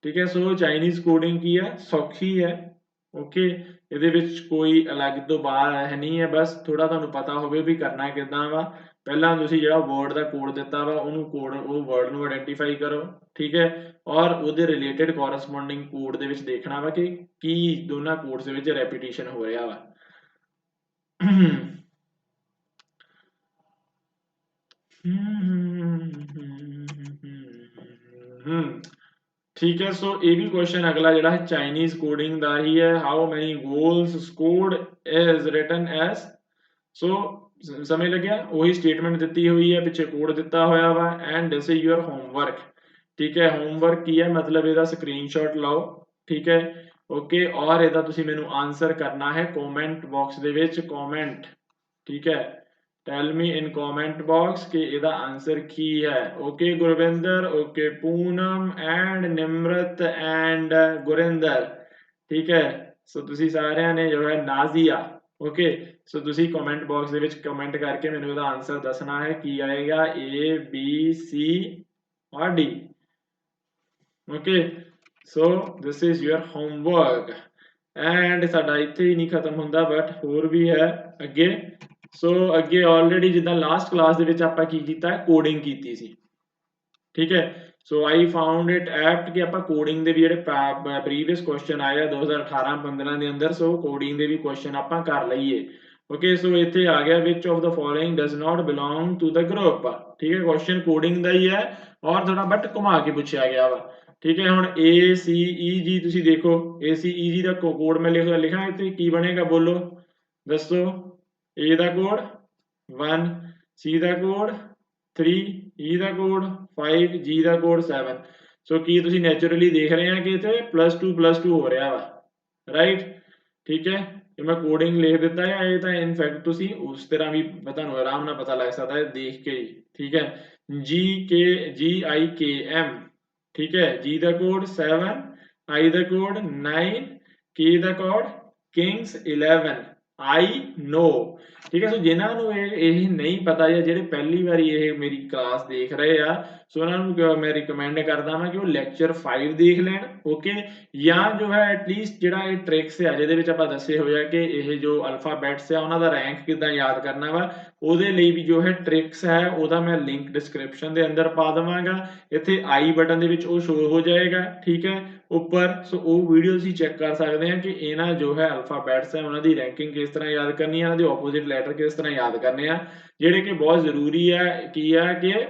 ਠੀਕ ਹੈ। ਸੋ ਚਾਈਨੀਜ਼ ਕੋਡਿੰਗ ਕੀ ਹੈ, ਸੌਖੀ ਹੈ, ਓਕੇ। ਇਹਦੇ ਵਿੱਚ ਕੋਈ ਅਲੱਗ ਤੋਂ ਬਾਹਰ ਨਹੀਂ ਹੈ, ਬਸ ਥੋੜਾ ਤੁਹਾਨੂੰ ਪਤਾ ਹੋਵੇ ਵੀ ਕਰਨਾ ਕਿੱਦਾਂ ਵਾ। ਪਹਿਲਾਂ ਤੁਸੀਂ ਜਿਹੜਾ ਵਰਡ ਦਾ ਕੋਡ ਦਿੱਤਾ ਵਾ ਉਹਨੂੰ ਉਹ ਵਰਡ ਨੂੰ ਆਇਡੈਂਟੀਫਾਈ ਕਰੋ, ਠੀਕ ਹੈ, ਔਰ ਉਹਦੇ ਰਿਲੇਟਡ ਕੋਰਸਪੋਂਡਿੰਗ ਕੋਡ ਦੇ ਵਿੱਚ ਦੇਖਣਾ ਵਾ ਕਿ ਕੀ ਦੋਨਾਂ ਕੋਡਸ ਦੇ ਵਿੱਚ ਰੈਪੀਟੀਸ਼ਨ ਹੋ ਰਿਹਾ ਵਾ। ठीक है। सो ये भी क्वेश्चन अगला जड़ा है चाइनीज कोडिंग का ही है, how many goals scored is written as, so समझ लग्या वही स्टेटमेंट दी हुई है, पिछे कोड दिता होया वा and this is your homework, ठीक है। होमवर्क की है मतलब ਇਹਦਾ स्क्रीनशॉट लाओ, ठीक है, ओके। और ਇਹਦਾ ਤੁਸੀਂ ਮੈਨੂੰ आंसर करना है कमेंट बॉक्स ਦੇ ਵਿੱਚ कमेंट, ठीक है। Tell me in comment box कि ਇਹਦਾ आंसर की है, okay Gurvinder, okay Poonam and Nimrit and Gurinder, ठीक है। सो ਤੁਸੀਂ ਸਾਰਿਆਂ ਨੇ ਜੋ ਹੈ ਨਾਜ਼ੀਆ, ओके। सो ਤੁਸੀਂ कमेंट बॉक्स ਦੇ ਵਿੱਚ कमेंट करके ਮੈਨੂੰ ਇਹਦਾ आंसर ਦੱਸਣਾ है की आएगा, A B C और D। Okay so this is your homework and साडा इत्थे ही नहीं खत्म हुंदा बट होर भी है अगे सो अगे ऑलरेडी जिद्दां लास्ट क्लास दे विच आपां की कीता कोडिंग कीती सी ठीक है सो आई फाउंड इट एप्ट कि ਆਪਾਂ ਕੋਡਿੰਗ ਦੇ ਵੀ ਜਿਹੜੇ ਪ੍ਰੀਵੀਅਸ ਕੁਐਸਚਨ ਆਏ ਆ 2018-15 ਦੇ ਅੰਦਰ ਸੋ ਕੋਡਿੰਗ ਦੇ ਵੀ ਕੁਐਸਚਨ ਆਪਾਂ ਕਰ ਲਈਏ ਓਕੇ ਸੋ ਇੱਥੇ ਆ ਗਿਆ which of the following does not belong to the group ਠੀਕ ਹੈ ਕੁਐਸਚਨ ਕੋਡਿੰਗ ਦਾ ਹੀ ਹੈ ਔਰ ਥੋੜਾ ਬਟ ਘੁਮਾ ਕੇ ਪੁੱਛਿਆ ਗਿਆ ਵਾ ਠੀਕ ਹੈ ਹੁਣ A C E G ਤੁਸੀਂ ਦੇਖੋ A C E G ਦਾ ਕੋਡ ਮੈਂ ਲਿਖਾਂ ਇੱਥੇ ਕੀ ਬਣੇਗਾ ਬੋਲੋ ਦੱਸੋ A the code 1 C the code 3 E the code 5 G ਦਾ ਕੋਡ 7 ਸੋ ਕੀ ਤੁਸੀਂ ਨੇਚਰਲੀ ਦੇਖ ਰਹੇ ਆ ਕਿ ਇੱਥੇ +2 ਹੋ ਰਿਹਾ ਵਾ ਰਾਈਟ ਠੀਕ ਹੈ ਜੇ ਮੈਂ ਕੋਡਿੰਗ ਲਿਖ ਦਿੱਤਾ ਹੈ ਇਹ ਤਾਂ ਇਨਫੈਕਟ ਤੁਸੀਂ ਉਸ ਤਰ੍ਹਾਂ ਵੀ ਤੁਹਾਨੂੰ ਆਰਾਮ ਨਾਲ ਪਤਾ ਲੱਗ ਸਕਦਾ ਹੈ ਦੇਖ ਕੇ ਹੀ ਠੀਕ ਹੈ GIKM ਠੀਕ ਹੈ G ਦਾ ਕੋਡ 7 I ਦਾ ਕੋਡ 9 K ਦਾ ਕੋਡ ਕਿੰਗਸ 11 I know ਠੀਕ ਹੈ ਸੋ ਜਿਨ੍ਹਾਂ ਨੂੰ ਇਹ ਨਹੀਂ ਪਤਾ ਜਾਂ ਜਿਹੜੇ ਪਹਿਲੀ ਵਾਰੀ ਇਹ ਮੇਰੀ ਕਲਾਸ ਦੇਖ ਰਹੇ ਆ ਸੋ ਉਹਨਾਂ ਨੂੰ ਮੈਂ ਰਿਕਮੈਂਡ ਕਰਦਾ ਹਾਂ ਕਿ ਉਹ ਲੈਕਚਰ 5 ਦੇਖ ਲੈਣ ਓਕੇ ਜਾਂ ਜੋ ਹੈ ਐਟਲੀਸਟ ਜਿਹੜਾ ਇਹ ਟ੍ਰਿਕਸ ਆ ਜਿਹਦੇ ਵਿੱਚ ਆਪਾਂ ਦੱਸੇ ਹੋਏ ਆ ਕਿ ਇਹ ਜੋ ਅਲਫਾਬੈਟਸ ਆ ਉਹਨਾਂ ਦਾ ਰੈਂਕ ਕਿੱਦਾਂ ਯਾਦ ਕਰਨਾ ਵਾ ਉਹਦੇ ਲਈ ਵੀ ਜੋ ਹੈ ਟ੍ਰਿਕਸ ਹੈ ਉਹਦਾ ਮੈਂ ਲਿੰਕ ਡਿਸਕ੍ਰਿਪਸ਼ਨ ਦੇ ਅੰਦਰ ਪਾ ਦੇਵਾਂਗਾ ਇੱਥੇ ਆਈ ਬਟਨ ਦੇ ਵਿੱਚ ਉਹ ਸ਼ੋ ਹੋ ਜਾਏਗਾ ਠੀਕ ਹੈ ਉੱਪਰ ਸੋ ਉਹ ਵੀਡੀਓ ਤੁਸੀਂ ਚੈੱਕ ਕਰ ਸਕਦੇ ਆ ਕਿ ਇਹਨਾਂ ਜੋ ਹੈ ਅਲਫਾਬੈਟਸ ਹੈ ਉਹਨਾਂ ਦੀ ਰੈਂਕਿੰਗ ਕਿਸ ਤਰ੍ਹਾਂ ਯਾਦ ਕਰਨੀ ਹੈ ਉਹਨਾਂ ਦੇ ਆਪੋਜ਼ਿਟ ਲੈਟਰ ਕਿਸ ਤਰ੍ਹਾਂ ਯਾਦ ਕਰਨੇ ਆ ਜਿਹੜੇ ਕਿ ਬਹੁਤ ਜ਼ਰੂਰੀ ਹੈ ਕੀ ਆ ਕਿ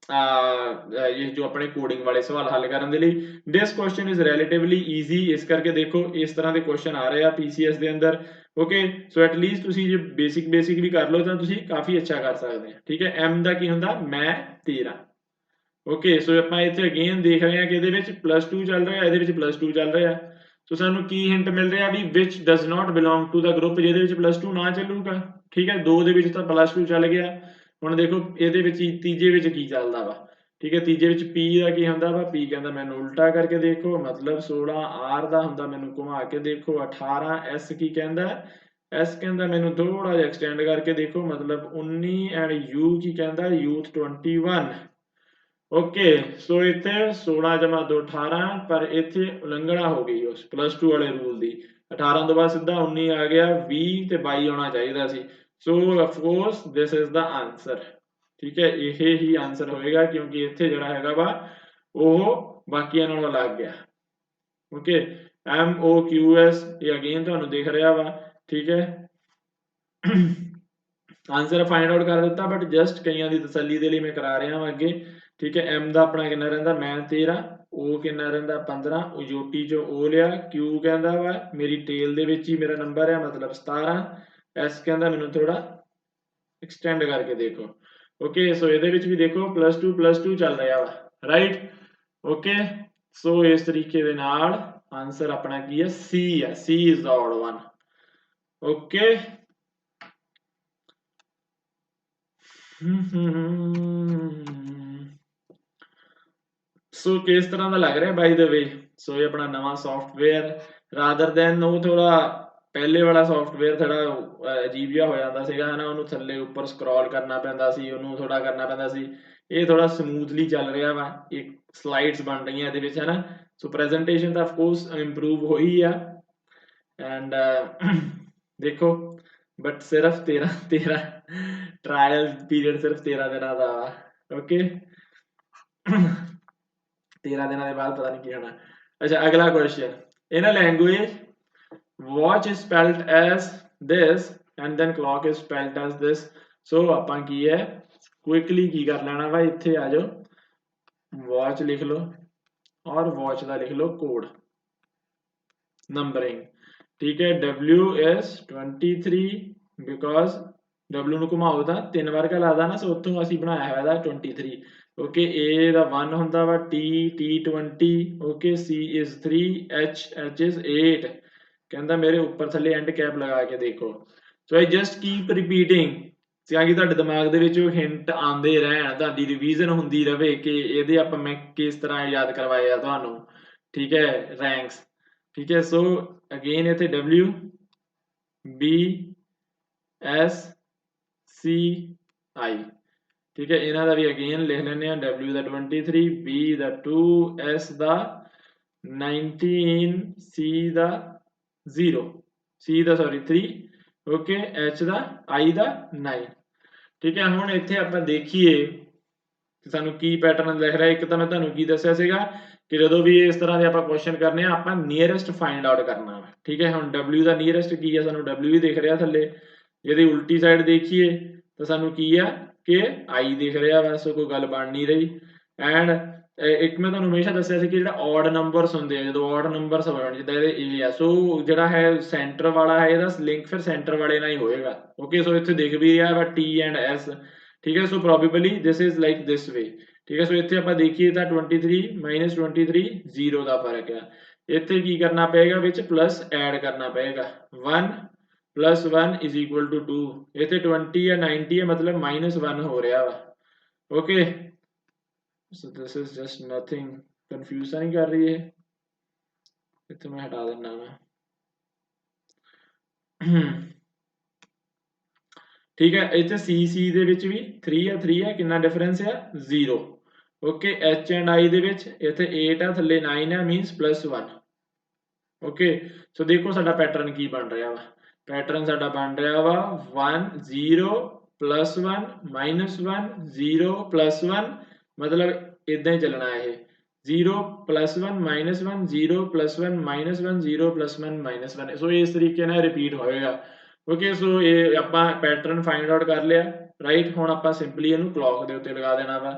ਇਹ ਜੋ ਆਪਣੇ ਕੋਡਿੰਗ ਵਾਲੇ ਸਵਾਲ ਹੱਲ ਕਰਨ ਦੇ ਲਈ ਦਿਸ ਕੁਐਸਚਨ ਇਜ਼ ਰਿਲੇਟਿਵਲੀ ਈਜ਼ੀ ਇਸ ਕਰਕੇ ਦੇਖੋ ਇਸ ਤਰ੍ਹਾਂ ਦੇ ਕੁਐਸਚਨ ਆ ਰਹੇ ਆ ਪੀਸੀਐਸ ਦੇ ਅੰਦਰ ਓਕੇ ਸੋ ਐਟਲੀਸਟ ਤੁਸੀਂ ਜੇ ਬੇਸਿਕ ਵੀ ਕਰ ਲਓ ਤਾਂ ਤੁਸੀਂ ਕਾਫੀ ਅੱਛਾ ਕਰ ਸਕਦੇ ਆ ਠੀਕ ਹੈ ਐਮ ਦਾ ਕੀ ਹੁੰਦਾ ਮੈਂ 13 ਓਕੇ ਸੋ ਆਪਾਂ ਇੱਥੇ ਅਗੇਨ ਦੇਖ ਰਹੇ ਹਾਂ ਕਿ ਇਹਦੇ ਵਿੱਚ +2 ਚੱਲ ਰਿਹਾ ਇਹਦੇ ਵਿੱਚ +2 ਚੱਲ ਰਿਹਾ ਸੋ ਸਾਨੂੰ ਕੀ ਹਿੰਟ ਮਿਲ ਰਿਹਾ ਵੀ which does not belong to the group ਜਿਹਦੇ ਵਿੱਚ +2 ਨਾ ਚੱਲੂਗਾ ਠੀਕ ਹੈ ਦੋ ਦੇ ਵਿੱਚ ਤਾਂ +2 ਚੱਲ ਗਿਆ ਹੁਣ ਦੇਖੋ ਇਹਦੇ ਵਿੱਚ ਤੀਜੇ ਵਿੱਚ ਕੀ ਚੱਲਦਾ ਵਾ ਠੀਕ ਹੈ ਤੀਜੇ ਵਿੱਚ P ਦਾ ਕੀ ਹੁੰਦਾ ਵਾ P ਕਹਿੰਦਾ ਮੈਨੂੰ ਉਲਟਾ ਕਰਕੇ ਦੇਖੋ ਮਤਲਬ 16 R ਦਾ ਹੁੰਦਾ ਮੈਨੂੰ ਘੁਮਾ ਕੇ ਦੇਖੋ 18 S ਕੀ ਕਹਿੰਦਾ S ਕਹਿੰਦਾ ਮੈਨੂੰ ਥੋੜਾ ਜਿਹਾ ਐਕਸਟੈਂਡ ਕਰਕੇ ਦੇਖੋ ਮਤਲਬ 19 ਐਂਡ U ਕੀ ਕਹਿੰਦਾ ਯੂਥ 21 ਓਕੇ ਸੋ ਇੱਥੇ 16 ਜਮਾ 2 18 ਪਰ ਇੱਥੇ ਉਲੰਘਣਾ ਹੋ ਗਈ ਉਸ +2 ਵਾਲੇ ਰੂਲ ਦੀ 18 ਤੋਂ ਬਾਅਦ ਸਿੱਧਾ 19 ਆ ਗਿਆ 20 ਤੇ 22 ਆਉਣਾ ਚਾਹੀਦਾ ਸੀ so of course this is the answer ਠੀਕ ਹੈ ਇਹ ਹੀ ਆਨਸਰ ਹੋਏਗਾ ਕਿਉਂਕਿ ਇੱਥੇ ਜਿਹੜਾ ਹੈਗਾ ਵਾ ਉਹ ਬਾਕੀਆਂ ਨਾਲੋਂ ਅਲੱਗ ਗਿਆ ਓਕੇ MOQS ਇਹ ਅਗੇਨ ਤੁਹਾਨੂੰ ਦਿਖ ਰਿਹਾ ਵਾ ਠੀਕ ਹੈ ਆਨਸਰ ਫਾਈਂਡ ਆਊਟ ਕਰ ਦਿੱਤਾ ਬਟ ਜਸਟ ਕਈਆਂ ਦੀ ਤਸੱਲੀ ਦੇ ਲਈ ਮੈਂ ਕਰਾ ਰਿਹਾ ਹਾਂ ਅੱਗੇ ਠੀਕ ਹੈ M ਦਾ ਆਪਣਾ ਕਿੰਨਾ ਰਹਿੰਦਾ ਮੈਂ 13 O ਕਿੰਨਾ ਰਹਿੰਦਾ 15 ਉਹ ਯੂਟੀ ਚੋਂ O ਲਿਆ Q ਕਹਿੰਦਾ ਵਾ ਮੇਰੀ ਟੇਲ ਦੇ ਵਿੱਚ ਹੀ ਮੇਰਾ ਨੰਬਰ ਹੈ ਮਤਲਬ 17 S ਕਹਿੰਦਾ ਮੈਨੂੰ ਥੋੜਾ ਐਕਸਟੈਂਡ ਕਰਕੇ ਦੇਖੋ ਓਕੇ ਸੋ ਇਹਦੇ ਵਿੱਚ ਵੀ ਦੇਖੋ +2 ਚੱਲ ਰਿਹਾ ਵਾ ਰਾਈਟ ਓਕੇ ਸੋ ਇਸ ਤਰੀਕੇ ਦੇ ਨਾਲ ਆਨਸਰ ਆਪਣਾ ਕੀ ਹੈ C ਹੈ C is the odd one okay so ਕਿਸ ਤਰ੍ਹਾਂ ਦਾ ਲੱਗ ਰਿਹਾ ਬਾਈ ਦ ਵੇ ਸੋ ਇਹ ਆਪਣਾ ਨਵਾਂ ਸੌਫਟਵੇਅਰ ਰਾਦਰ ਦੈਨ ਉਹ ਥੋੜਾ ਪਹਿਲੇ ਵਾਲਾ ਸੌਫਟਵੇਅਰ ਥੋੜਾ ਅਜੀਬ ਜਿਹਾ ਹੋ ਜਾਂਦਾ ਸੀਗਾ ਹਨਾ ਉਹਨੂੰ ਥੱਲੇ ਉੱਪਰ ਸਕਰੋਲ ਕਰਨਾ ਪੈਂਦਾ ਸੀ ਉਹਨੂੰ ਥੋੜਾ ਕਰਨਾ ਪੈਂਦਾ ਸੀ ਇਹ ਥੋੜਾ ਸਮੂਥਲੀ ਚੱਲ ਰਿਹਾ ਵਾ ਇੱਕ ਸਲਾਈਡਸ ਬਣ ਰਹੀਆਂ ਇਹਦੇ ਵਿੱਚ ਹਨਾ ਸੋ ਪ੍ਰੈਜੈਂਟੇਸ਼ਨ ਤਾਂ ਆਫ ਕੋਰਸ ਇੰਪਰੂਵ ਹੋਈ ਆ ਐਂਡ ਦੇਖੋ ਬਟ ਸਿਰਫ 13 ਟ੍ਰਾਇਲ ਪੀਰੀਅਡ ਸਿਰਫ 13 ਦਿਨਾਂ ਦਾ ਵਾ ਓਕੇ 13 ਦਿਨਾਂ ਦੇ ਬਾਅਦ ਪਤਾ ਨਹੀਂ ਕੀ ਹੋਣਾ ਅੱਛਾ ਅਗਲਾ question in a language watch is spelled as this and then clock is spelled as this so ਆਪਾਂ ਕੀ ਹੈ ਕੁਇਕਲੀ ਕੀ ਕਰ ਲੈਣਾ ਵਾ ਇੱਥੇ ਆ ਜਾਓ watch ਲਿਖ ਲਓ ਔਰ watch ਦਾ ਲਿਖ ਲਓ ਕੋਡ ਨੰਬਰਿੰਗ ਠੀਕ ਹੈ W is 23 because W ਨੂੰ ਘੁਮਾਓ ਤਾਂ 3 ਵਾਰ ਕਾ ਲਾਦਾ ਨਾ ਸੋ ਉੱਥੋਂ ਅਸੀਂ ਬਣਾਇਆ ਹੋਇਆ ਦਾ 23 ਓਕੇ A ਦਾ 1 ਹੁੰਦਾ ਵਾ T 20 okay C is 3 H is 8 ਕਹਿੰਦਾ ਮੇਰੇ ਉੱਪਰ ਥੱਲੇ ਐਂਡ ਕੈਪ ਲਗਾ ਕੇ ਦੇਖੋ ਸੋ ਆਈ ਜਸਟ ਕੀਪ ਰਿਪੀਟਿੰਗ ਤਾਂ ਕਿ ਤੁਹਾਡੇ ਦਿਮਾਗ ਦੇ ਵਿੱਚ ਉਹ ਹਿੰਟ ਆਉਂਦੇ ਰਹਿਣ ਤੁਹਾਡੀ ਰਿਵੀਜ਼ਨ ਹੁੰਦੀ ਰਵੇ ਕਿ ਇਹਦੇ ਆਪਾਂ ਮੈਂ ਕਿਸ ਤਰ੍ਹਾਂ ਯਾਦ ਕਰਵਾਇਆ ਤੁਹਾਨੂੰ ਠੀਕ ਹੈ ਰੈਂਕਸ ਠੀਕ ਹੈ ਸੋ ਅਗੇਨ ਇੱਥੇ W B S C I ਠੀਕ ਹੈ ਇਹਨਾਂ ਦਾ ਵੀ ਅਗੇਨ ਲਿਖ ਲੈਂਦੇ ਆ W the 23 B the 2 S the 19 C the 0 C the sorry 3 okay H the I ਦਾ 9 ਠੀਕ ਹੈ। ਹੁਣ ਇੱਥੇ ਆਪਾਂ ਦੇਖੀਏ ਕਿ ਸਾਨੂੰ ਕੀ ਪੈਟਰਨ ਦਿਖ ਰਿਹਾ। ਇੱਕ ਤਾਂ ਮੈਂ ਤੁਹਾਨੂੰ ਕੀ ਦੱਸਿਆ ਸੀਗਾ ਕਿ ਜਦੋਂ ਵੀ ਇਸ ਤਰ੍ਹਾਂ ਦੇ ਆਪਾਂ ਕੁਐਸਚਨ ਕਰਨੇ ਆ ਆਪਾਂ ਨੀਅਰੈਸਟ ਫਾਈਂਡ ਆਊਟ ਕਰਨਾ ਵਾ ਠੀਕ ਹੈ। ਹੁਣ W ਦਾ ਨੀਅਰੈਸਟ ਕੀ ਹੈ, ਸਾਨੂੰ W ਹੀ ਦਿਖ ਰਿਹਾ ਥੱਲੇ। ਜਿਹਦੀ ਉਲਟੀ ਸਾਈਡ ਦੇਖੀਏ ਤਾਂ ਸਾਨੂੰ ਕੀ ਆ ਕਿ I ਦਿਖ ਰਿਹਾ ਵਾ, ਸੋ ਕੋਈ ਗੱਲ ਬਣ ਨਹੀਂ ਰਹੀ। ਐਂਡ ਇੱਕ ਮੈਂ ਤੁਹਾਨੂੰ ਹਮੇਸ਼ਾ ਦੱਸਿਆ ਸੀ ਕਿ ਜਿਹੜਾ ਔਡ ਨੰਬਰਸ ਹੁੰਦੇ ਆ, ਜਦੋਂ ਔਡ ਨੰਬਰਸ ਹੋ ਜਾਣ ਜਿੱਦਾਂ ਇਹਦੇ A ਆ, ਸੋ ਜਿਹੜਾ ਹੈ ਸੈਂਟਰ ਵਾਲਾ ਹੈ ਇਹਦਾ ਲਿੰਕ ਫਿਰ ਸੈਂਟਰ ਵਾਲੇ ਨਾਲ ਹੀ ਹੋਏਗਾ ਓਕੇ। ਸੋ ਇੱਥੇ ਦਿਖ ਵੀ ਰਿਹਾ ਵਾ T ਐਂਡ S ਠੀਕ ਹੈ। So probably this is like this way ਠੀਕ ਹੈ। ਸੋ ਇੱਥੇ ਆਪਾਂ ਦੇਖੀਏ ਤਾਂ 23 ਮਾਈਨਸ 23 0 ਦਾ ਫਰਕ ਆ। ਇੱਥੇ ਕੀ ਕਰਨਾ ਪਏਗਾ, ਵਿੱਚ ਪਲੱਸ ਐਡ ਕਰਨਾ ਪਏਗਾ 1 plus 1 is equal to 2 ਇੱਥੇ 20 या 90 है मतलब -1 हो रहा वा okay. so this is just nothing confuse नहीं कर रही है इतना मैं हटा देना वा ठीक है। इतने C ਦੇ ਵਿੱਚ ਵੀ 3 ਹੈ 3 ਹੈ ਕਿੰਨਾ ਡਿਫਰੈਂਸ ਹੈ 0 ਓਕੇ। H ਐਂਡ I ਦੇ ਵਿੱਚ ਇੱਥੇ 8 ਆ ਥੱਲੇ 9 ਹੈ ਮੀਨਸ +1 ਓਕੇ। ਸੋ ਦੇਖੋ ਸਾਡਾ ਪੈਟਰਨ ਕੀ ਬਣ ਰਿਹਾ ਵਾ। ਪੈਟਰਨ ਸਾਡਾ ਬਣ ਰਿਹਾ ਵਾ 1 0 +1 -1 0 +1 मतलब इदां ही चलना है 0 +1 -1 0 +1 -1 0 +1 -1 सो इस तरीके ਨਾਲ रिपीट होएगा ओके। सो ये ਆਪਾਂ ਪੈਟਰਨ फाइंड आउट कर लिया राइट। ਹੁਣ ਆਪਾਂ ਸਿੰਪਲੀ ਇਹਨੂੰ ਕਲੌਕ ਦੇ ਉੱਤੇ ਲਗਾ ਦੇਣਾ ਵਾ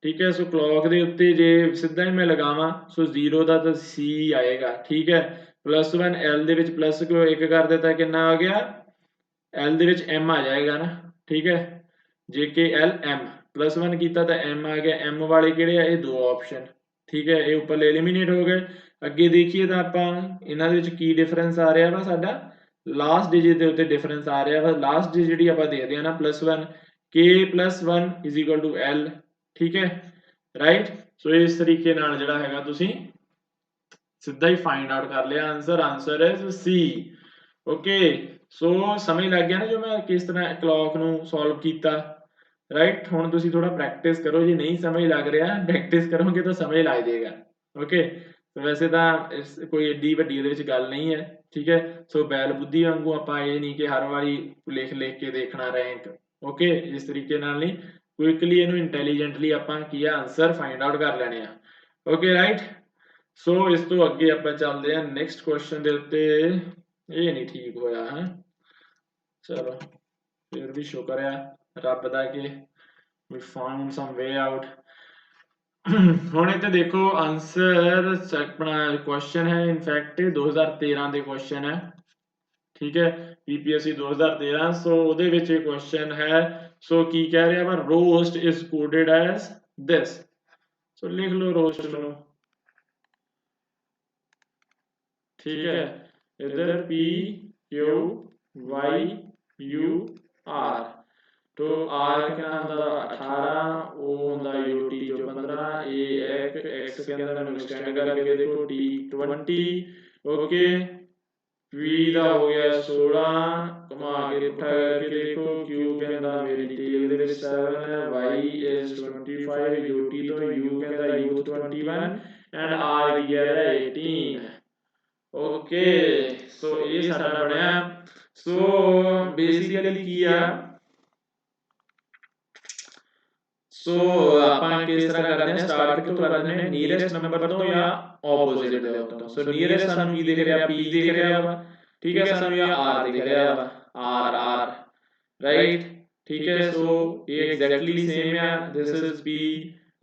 ठीक है। सो क्लॉक ਦੇ ਉੱਤੇ ਜੇ ਸਿੱਧਾ ਹੀ ਮੈਂ ਲਗਾਵਾਂ ਸੋ 0 ਦਾ ਤਾਂ C ਆਏਗਾ ਠੀਕ ਹੈ। +1 L ਦੇ ਵਿੱਚ ਪਲੱਸ ਕਿਉਂ 1 ਕਰ ਦਿੱਤਾ ਕਿੰਨਾ ਆ ਗਿਆ L ਦੇ ਵਿੱਚ M ਆ ਜਾਏਗਾ ਨਾ ਠੀਕ ਹੈ। ਜੇ ਕੇ L M +1 ਕੀਤਾ ਤਾਂ M ਆ ਗਿਆ। M ਵਾਲੇ ਕਿਹੜੇ ਆ, ਇਹ ਦੋ ਆਪਸ਼ਨ ਠੀਕ ਹੈ। ਇਹ ਉੱਪਰਲੇ ਐਲੀਮੀਨੇਟ ਹੋ ਗਏ। ਅੱਗੇ ਦੇਖੀਏ ਤਾਂ ਆਪਾਂ ਇਹਨਾਂ ਦੇ ਵਿੱਚ ਕੀ ਡਿਫਰੈਂਸ ਆ ਰਿਹਾ ਵਾ, ਸਾਡਾ ਲਾਸਟ ਡਿਜਿਟ ਦੇ ਉੱਤੇ ਡਿਫਰੈਂਸ ਆ ਰਿਹਾ ਵਾ। ਲਾਸਟ ਡਿਜਿਟ ਜਿਹੜੀ ਆਪਾਂ ਦੇਖਦੇ ਆ ਨਾ +1 K +1 = L ठीक है राइट। सो इस तरीके नाल जिहड़ा हैगा तुसीं सीधा ही फाइंड आउट कर लिया आंसर इज C ओके। सो समझ लग गया ना जो मैं किस तरह क्लॉक नूं सॉल्व कीता राइट। हुण तुसीं थोड़ा प्रैक्टिस करो, जे नहीं समझ लग रहा प्रैक्टिस करोगे तो समझ लग जाएगा ओके। तो वैसे तो कोई एडी वड्डी इहदे विच गल नहीं है ठीक है। सो बैल बुद्धि वांगू आपां ये नहीं कि हर वारी लिख लिख के देखना रैंक ओके। इस तरीके नाल नहीं क्विकली इहनूं इंटैलीजेंटली आपां की आंसर फाइंड आउट कर लैणे आ ओके राइट। सो इस तो अगे आपां चलदे आ नैक्सट क्वेश्चन दे उत्ते। ये नहीं ठीक होया है, चलो फिर भी शुक्र है रब दा कि we found some way out. हुण इत्थे देखो आंसर अपना क्वेश्चन है इनफैक्ट 2013 दे क्वेश्चन है ठीक है। PPSC 2013 सो ਉਹਦੇ ਵਿੱਚ ਇਹ क्वेश्चन है। सो की कह रहा वा roast is coded as this. So लिख लो रोस्ट नो ठीक है। इधर PQYUR तो R क्या होता 18 O होता UT जो 15 A X के अंदर हम एक्सटेंड करके देखो T 20 ओके। V ਦਾ ਹੋ ਗਿਆ 16 घुमा के उठा करके देखो Q कहता मेरी टेल ਦੇ ਵਿੱਚ 7 है Y is 25 UT तो U कहता youth 21 and R की कह रहा है 18 ओके। सो ये साडा ਬਣਿਆ। सो बेसिकली ਕੀ ਆ सो ਆਪਾਂ किस तरह करते हैं स्टार्ट कितों करते हैं ਨੀਅਰੈਸਟ ਨੰਬਰ ਤੋਂ ਜਾਂ ਆਪੋਜ਼ਿਟ ਦੇ ਉੱਤੋਂ। सो ਨੀਅਰੈਸਟ ਸਾਨੂੰ ਕੀ ਦਿਖ ਰਿਹਾ P ਦਿਖ ਰਿਹਾ ਵਾ ठीक है। ਸਾਨੂੰ ਇਹ R ਦਿਖ ਰਿਹਾ ਵਾ R राइट ठीक है। सो ये एग्जैक्टली सेम है this is P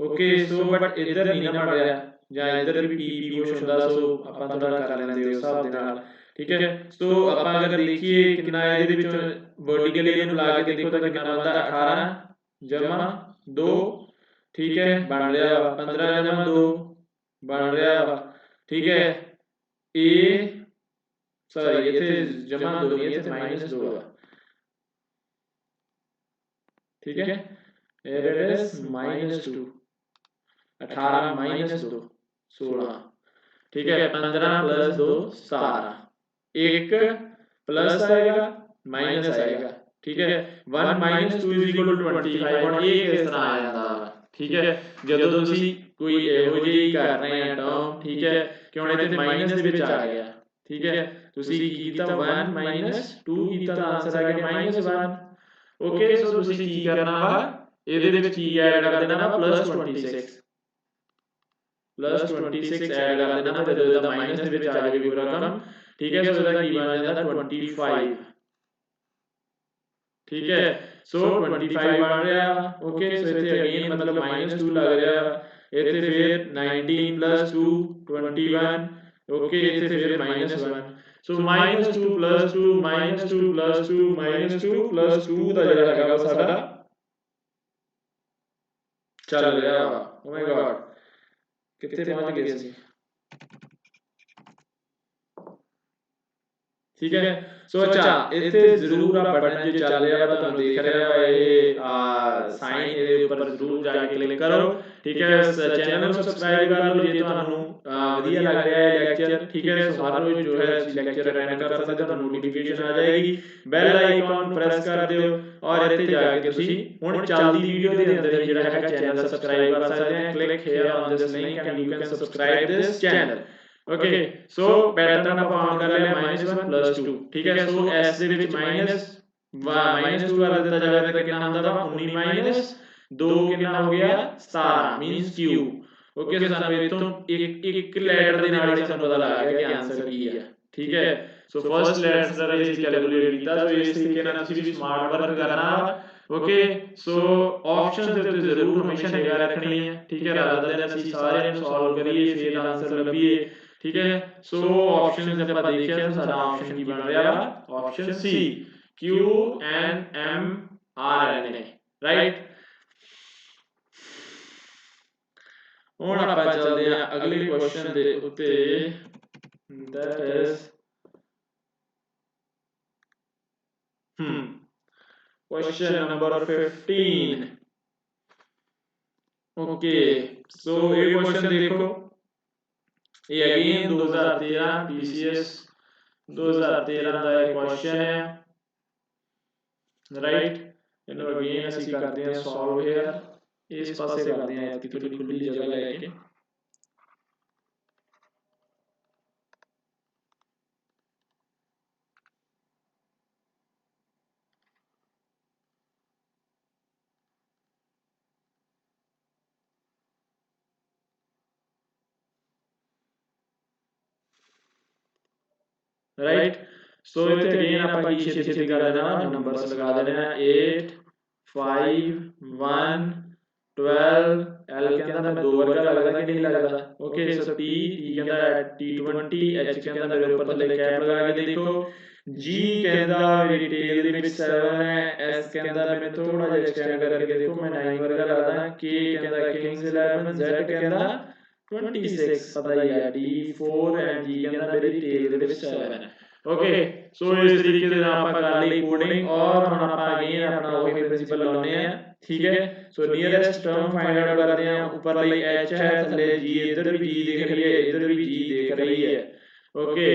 okay. So but इधर नहीं ना पड़ रहा ਜਾਂ इधर भी P कुछ ਹੁੰਦਾ सो ਆਪਾਂ ਥੋੜਾ ਕਰ ਲੈਂਦੇ ਉਸ ਹਿਸਾਬ ਦੇ ਨਾਲ ठीक है। सो ਆਪਾਂ अगर देखिए कितना ਇਹਦੇ ਵਿੱਚ वर्टिकली ਇਹਨੂੰ ਲਾ के देखो ਤਾਂ कितना बनता 18 जमा 2 ठीक है बन रहा वा 15 जमा 2 बन रहा वा ठीक है। A सॉरी इथे जमा 2 नहीं इथे -2 है ठीक है। here it is -2 18 -2 16 ठीक है। 15 + 2 17 एक प्लस आएगा माइनस आएगा ठीक है। 1 - 2 = 25 ਹੁਣ ਇਹ ਕਿਸ ਤਰ੍ਹਾਂ ਆ ਜਾਂਦਾ ਠੀਕ ਹੈ। ਜਦੋਂ ਤੁਸੀਂ कोई ਇਹੋ ਜਿਹੀ ਕਰ ਰਹੇ ਆ ਟਰਮ ਠੀਕ ਹੈ ਕਿ ਹੁਣ ਇੱਥੇ ਮਾਈਨਸ ਦੇ ਵਿੱਚ ਆ ਗਿਆ ਠੀਕ ਹੈ ਤੁਸੀਂ ਕੀ ਕੀਤਾ 1 2 ਕੀਤਾ ਤਾਂ ਆਨਸਰ ਆ ਗਿਆ -1 ਓਕੇ ਸੋ ਤੁਸੀਂ ਕੀ ਕਰਨਾ ਵਾ ਇਹਦੇ ਵਿੱਚ ਕੀ ਐਡ ਕਰ ਦੇਣਾ ਵਾ +26 +26 ਐਡ ਕਰ ਦੇਣਾ ਵਾ ਜਦੋਂ ਇਹਦਾ ਮਾਈਨਸ ਦੇ ਵਿੱਚ ਆ ਜਾਵੇ ਪੂਰਾ ਕੰਮ ਠੀਕ ਹੈ ਸੋ ਇਹਦਾ ਕੀ ਬਣ ਜਾਂਦਾ 25 ठीक है सो 25 बन रहा ओके सो इथे अगेन मतलब -2 लग रहा इथे फिर 19 + 2 21 ओके इथे फिर -1 सो -2 + 2 -2 + 2 -2 + 2 ਦਾ ਜਿਹੜਾ ਹੈਗਾ ਸਾਡਾ ਚੱਲ ਰਿਹਾ ਓ ਮਾਈ ਗॉड ਕਿੱਥੇ ਪਹੁੰਚ ਗਏ ਅਸੀਂ ठीक है सो अच्छा इथे जरूर आप बटन जो चल रहा है ਤੁਹਾਨੂੰ देख रहा है ये साइन ਇਹਦੇ ਉੱਪਰ जरूर जाके क्लिक करो ठीक है चैनल ਨੂੰ सब्सक्राइब कर लो ਜੇ ਤੁਹਾਨੂੰ ਵਧੀਆ ਲੱਗ ਰਿਹਾ ਹੈ ਲੈਕਚਰ ਠੀਕ ਹੈ ਸੋ ਹਰ ਰੋਜ਼ ਜੋ ਹੈ ਅਸੀਂ ਲੈਕਚਰ ਅਟੈਂਡ ਕਰ ਸਕਦੇ ਹਾਂ ਤੁਹਾਨੂੰ ਨੋਟੀਫਿਕੇਸ਼ਨ ਆ ਜਾਏਗੀ ਬੈਲ ਆਈਕਨ ਪ੍ਰੈਸ ਕਰ ਦਿਓ ਔਰ ਇੱਥੇ ਜਾ ਕੇ ਤੁਸੀਂ ਹੁਣ ਚੱਲਦੀ ਵੀਡੀਓ ਦੇ ਅੰਦਰ ਜਿਹੜਾ ਹੈਗਾ ਚੈਨਲ ਸਬਸਕ੍ਰਾਈਬ ਕਰ ਸਕਦੇ ਆ click hair on this link and you can subscribe this channel okay so pattern आप ऑन कर लिया -1 + 2 ठीक है सो s ਦੇ ਵਿੱਚ -2 ਕਰ ਦਿੱਤਾ ਜਾਵੇ ਤਾਂ ਕਿੰਨਾ ਹੁੰਦਾ ਵਾ 19 - 2 ਕਿੰਨਾ ਹੋ ਗਿਆ 17 ਮੀਨਸ q ओके सो ਸਾਨੂੰ ਇਹ ਤੋਂ ਇੱਕ ਲੈਟਰ ਦੇ ਨਾਲ ਹੀ ਸਾਨੂੰ ਪਤਾ ਲੱਗ ਗਿਆ ਕਿ ਆਨਸਰ ਕੀ ਹੈ ਠੀਕ ਹੈ ਸੋ ਫਰਸਟ ਲੈਟਰ ਦਾ ਇਹ ਕੈਲਕੂਲੇਟ ਕੀਤਾ ਸੋ ਇਸ ਤਰੀਕੇ ਨਾਲ ਤੁਸੀਂ ਵੀ ਸਮਾਰਟ ਵਰਕ ਕਰਨਾ ओके सो ऑप्शन ਦੇ ਉੱਤੇ ਜ਼ਰੂਰ ਹਮੇਸ਼ਾ ਨਿਗਾਹ ਰੱਖਣੀ ਹੈ ਠੀਕ ਹੈ ਰਾਦਰ ਦੇਨ ਅਸੀਂ ਸਾਰਿਆਂ ਨੂੰ ਸੋਲਵ ਕਰੀਏ ਫਿਰ ਆਨਸਰ ਲੱਭੀਏ ठीक है सो ऑप्शन जब आप देखिए तो सारा ऑप्शन की बन रहा है option C Q N M R N A right ਹੁਣ ਆਪਾਂ ਚੱਲਦੇ ਹਾਂ ਅਗਲੇ ਕੁਐਸਚਨ ਦੇ ਉੱਤੇ that is question number 15 okay so ये क्वेश्चन देखो ये अगेन 2013 PCS 2013 ਦਾ ਇਹ ਕੁਐਸਚਨ ਹੈ ਰਾਈਟ ਇਹਨੂੰ ਅਗੇਨ ਅਸੀਂ ਕਰਦੇ ਹਾਂ ਸੋਲਵ ਹੇਅਰ ਇਸ ਪਾਸੇ ਕਰਦੇ ਹਾਂ ਕਿ ਥੋੜੀ ਖੁੱਲੀ ਜਗ੍ਹਾ ਲੈ ਕੇ राइट सो इथे अगेन ਆਪਾਂ ਕੀ ਛੇਤੀ ਕਰ ਦੇਣਾ ਨੰਬਰਸ ਲਗਾ ਦੇਣੇ ਆ 8 5 1 12 L ਕਹਿੰਦਾ ਮੈਂ 2 ਵਰਗਾ ਲੱਗਦਾ ਕਿ ਨਹੀਂ ਲੱਗਦਾ ਓਕੇ ਸੋ T ਕਹਿੰਦਾ T20 H ਕਹਿੰਦਾ ਮੇਰੇ ਉੱਪਰ ਥੱਲੇ ਕੈਪ ਲਗਾ ਕੇ ਦੇਖੋ G ਕਹਿੰਦਾ ਮੇਰੀ ਟੇਲ ਦੇ ਵਿੱਚ 7 ਹੈ S ਕਹਿੰਦਾ ਮੈਂ ਥੋੜਾ ਜਿਹਾ ਐਕਸਟੈਂਡ ਕਰਕੇ ਦੇਖੋ ਮੈਂ 9 ਵਰਗਾ ਲੱਗਦਾ K ਕਹਿੰਦਾ Kings 11 Z ਕਹਿੰਦਾ 26 ਪਤਾ ਹੀ ਹੈ D4 and G ਕਹਿੰਦਾ ਮੇਰੀ ਟੇਲ ਦੇ ਵਿੱਚ 7 ਹੈ ओके सो इस तरीके से ਆਪਾਂ ਕਰ ਲਈ ਕੋਡਿੰਗ ਔਰ ਹੁਣ ਆਪਾਂ ਅਗੇਨ ਆਪਣਾ ਉਹੀ ਪ੍ਰਿੰਸੀਪਲ ਲਾਉਨੇ ਆ ਠੀਕ ਹੈ ਸੋ ਨੀਅਰੈਸਟ ਟਰਮ ਫਾਈਂਡ ਆਊਟ ਕਰਦੇ ਆ ਉੱਪਰ ਲਈ h ਹੈ ਥੱਲੇ g ਇੱਧਰ ਵੀ g ਦਿਖ ਰਹੀ ਹੈ ਇੱਧਰ ਵੀ g ਦਿਖ ਰਹੀ ਹੈ ਓਕੇ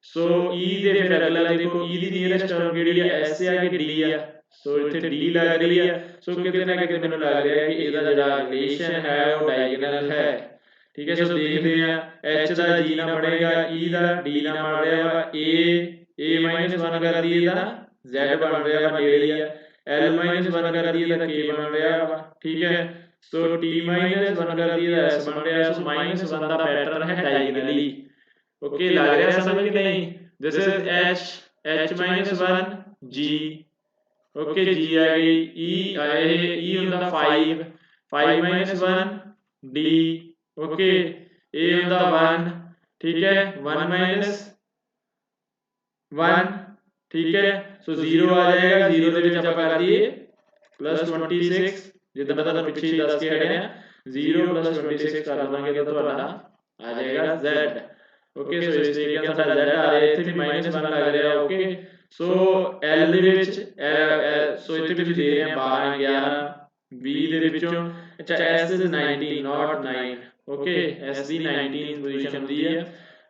ਸੋ e ਦੇ ਫਿਰ ਅਗਲਾ ਦੇਖੋ e ਦੀ ਨੀਅਰੈਸਟ ਟਰਮ ਕਿਹੜੀ ਹੈ s ਆ ਕਿ d ਆ ਸੋ ਇੱਥੇ d ਲੱਗ ਰਹੀ ਹੈ ਸੋ ਕਿਤੇ ਨਾ ਕਿਤੇ ਮੈਨੂੰ ਲੱਗ ਰਿਹਾ ਹੈ ਕਿ ਇਹਦਾ ਜਿਹੜਾ ਰਿਲੇਸ਼ਨ ਹੈ ਉਹ ਡਾਇਗੋਨਲ ਹੈ ठीक है सो देखते हैं h ਦਾ g ना बढ़ेगा e ਦਾ d ना बढ़ रहा है a -1 कर दिए था z बन रहा है नेड़े ही है l -1 कर दिए था k बन रहा है ठीक है सो t -1 कर दिए था s बन रहा है सो -1 ਦਾ पैटर्न है डायगोनली ओके लग रहा है समझ कि नहीं this is h -1 g okay g आ गई e आए e ਹੁੰਦਾ 5 1 d ओके a ਹੁੰਦਾ 1 ठीक है 1 -1 ठीक है सो 0 आ जाएगा 0 ਦੇ ਵਿੱਚ ਆਪਾਂ ਕਰ ਦਈਏ +26 ਜਿੱਦਾਂ ਮੈਂ ਤੁਹਾਨੂੰ ਪਿੱਛੇ ਹੀ ਦੱਸ ਕੇ ਹਟਿਆ 0 + 26 ਕਰ ਦਵਾਂਗੇ ਤਾਂ ਤੁਹਾਡਾ ਆ ਜਾਏਗਾ z ओके सो इस तरीके ਨਾਲ ਸਾਡਾ z ਆ ਰਿਹਾ ਇੱਥੇ ਵੀ -1 ਲੱਗ ਰਿਹਾ ओके सो l ਦੇ ਵਿੱਚ ਸੋ ਇੱਥੇ ਵੀ ਦੇ ਰਹੇ ਆ 12 11 b ਦੇ ਵਿੱਚੋਂ ਅੱਛਾ s is 19 not 9 okay s the 19 position ਹੁੰਦੀ ਹੈ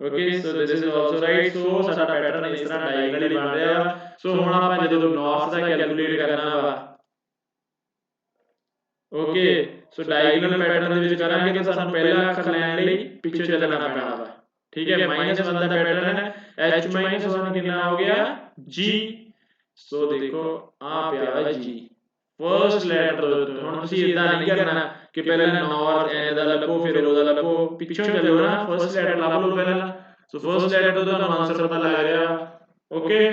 okay so this is also right so ਸਾਡਾ ਪੈਟਰਨ ਇਸ ਤਰ੍ਹਾਂ ਡਾਇਗੋਨਲੀ ਬਣ ਰਿਹਾ ਵਾ ਸੋ ਹੁਣ ਆਪਾਂ ਜਦੋਂ ਨਾਰਥ ਦਾ ਕੈਲਕੂਲੇਟ ਕਰਨਾ ਵਾ ओके ਸੋ ਡਾਇਗੋਨਲ ਪੈਟਰਨ ਦੇ ਵਿੱਚ ਕਰਾਂਗੇ ਤਾਂ ਸਾਨੂੰ ਪਹਿਲਾ ਅੱਖਰ ਲੈਣ ਲਈ ਪਿੱਛੇ ਚੱਲਣਾ ਪੈਣਾ ਵਾ ਠੀਕ ਹੈ -1 ਦਾ ਪੈਟਰਨ ਹੈ h -1 ਕਿੰਨਾ ਹੋ ਗਿਆ g ਸੋ ਦੇਖੋ ਆ ਪਿਆ g ਫਰਸਟ ਲੈਟਰ ਹੁਣ ਤੁਸੀਂ ਇਦਾਂ ਨਹੀਂ ਕਰਨਾ ਕਿ ਪਹਿਲਾਂ ਨੌਰਥ ਐ ਦਾ ਲੱਭੋ ਫਿਰ ਉਹਦਾ ਲੱਭੋ ਪਿੱਛੋਂ ਚੱਲੋ ਨਾ ਫਰਸਟ ਲੈਟਰ ਲੱਭ ਲਓ ਪਹਿਲਾਂ ਸੋ ਫਰਸਟ ਲੈਟਰ ਦਾ ਤੁਹਾਨੂੰ ਆਨਸਰ ਪਤਾ ਲੱਗ ਰਿਹਾ ਓਕੇ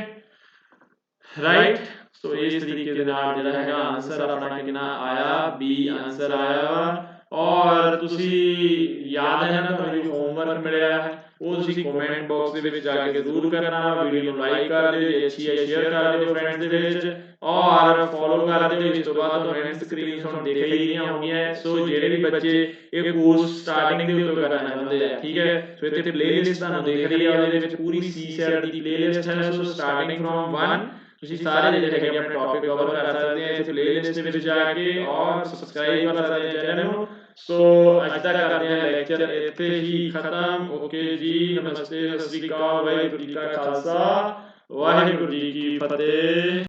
ਰਾਈਟ ਸੋ ਇਸ ਤਰੀਕੇ ਦੇ ਨਾਲ ਜਿਹੜਾ ਹੈਗਾ ਆਨਸਰ ਆਪਣਾ ਕਿੰਨਾ ਆਇਆ ਬੀ ਆਨਸਰ ਆਇਆ ਵਾ ਔਰ ਤੁਸੀਂ ਯਾਦ ਹੈ ਨਾ ਤੁਹਾਨੂੰ ਜੋ ਹੋਮਵਰਕ ਮਿਲਿਆ ਹੈ ਉਹ ਤੁਸੀਂ ਕਮੈਂਟ ਬਾਕਸ ਦੇ ਵਿੱਚ ਜਾ ਕੇ ਜ਼ਰੂਰ ਕਰਨਾ ਵੀਡੀਓ ਨੂੰ ਲਾਈਕ ਕਰ ਦਿਓ ਜੇ ਅੱਛੀ ਹੈ ਸ਼ੇਅਰ ਕਰ ਦਿਓ ਫਰੈਂਡਸ ਦੇ ਵਿੱਚ ਔਰ ਫੋਲੋ ਕਰ ਦਿਓ ਇਸ ਤੋਂ ਬਾਅਦ ਤੁਹਾਨੂੰ ਐਂਡ ਸਕਰੀਨ ਹੁਣ ਦਿਖ ਹੀ ਰਹੀਆਂ ਹੋਣਗੀਆਂ ਸੋ ਜਿਹੜੇ ਵੀ ਬੱਚੇ ਇਹ ਕੋਰਸ ਸਟਾਰਟਿੰਗ ਦੇ ਉੱਤੇ ਕਰਨਾ ਚਾਹੁੰਦੇ ਆ ਠੀਕ ਹੈ ਸੋ ਇੱਥੇ ਪਲੇਲਿਸਟ ਤੁਹਾਨੂੰ ਦਿਖ ਰਹੀ ਹੈ ਉਹਦੇ ਵਿੱਚ ਪੂਰੀ ਸੀ ਸੈਟ ਦੀ ਪਲੇਲਿਸਟ ਹੈ ਸੋ ਸਟਾਰਟਿੰਗ ਫਰੋਮ 1 ਤੁਸੀਂ ਸਾਰੇ ਜਿਹੜੇ ਹੈਗੇ ਆਪਣੇ ਟੌਪਿਕ ਕਵਰ ਕਰ ਸਕਦੇ ਆ ਇਸ ਪਲੇਲਿਸਟ ਦੇ ਵਿੱਚ ਜਾ ਕੇ ਔਰ ਸਬਸਕ੍ਰਾਈਬ ਕਰ ਸਕਦੇ ਆ ਚੈਨਲ ਨੂੰ ਸੋ ਅੱਜ ਦਾ ਕਰਦੇ ਆ ਲੈਕਚਰ ਇੱਥੇ ਹੀ ਖਤਮ ਓਕੇ ਜੀ ਨਮਸਤੇ ਸਤਿ ਸ੍ਰੀ ਅਕਾਲ ਵਾਹਿਗੁਰੂ ਜੀ ਕਾ ਖਾਲਸਾ ਵਾਹਿਗੁਰੂ ਜੀ ਕੀ ਫਤਿਹ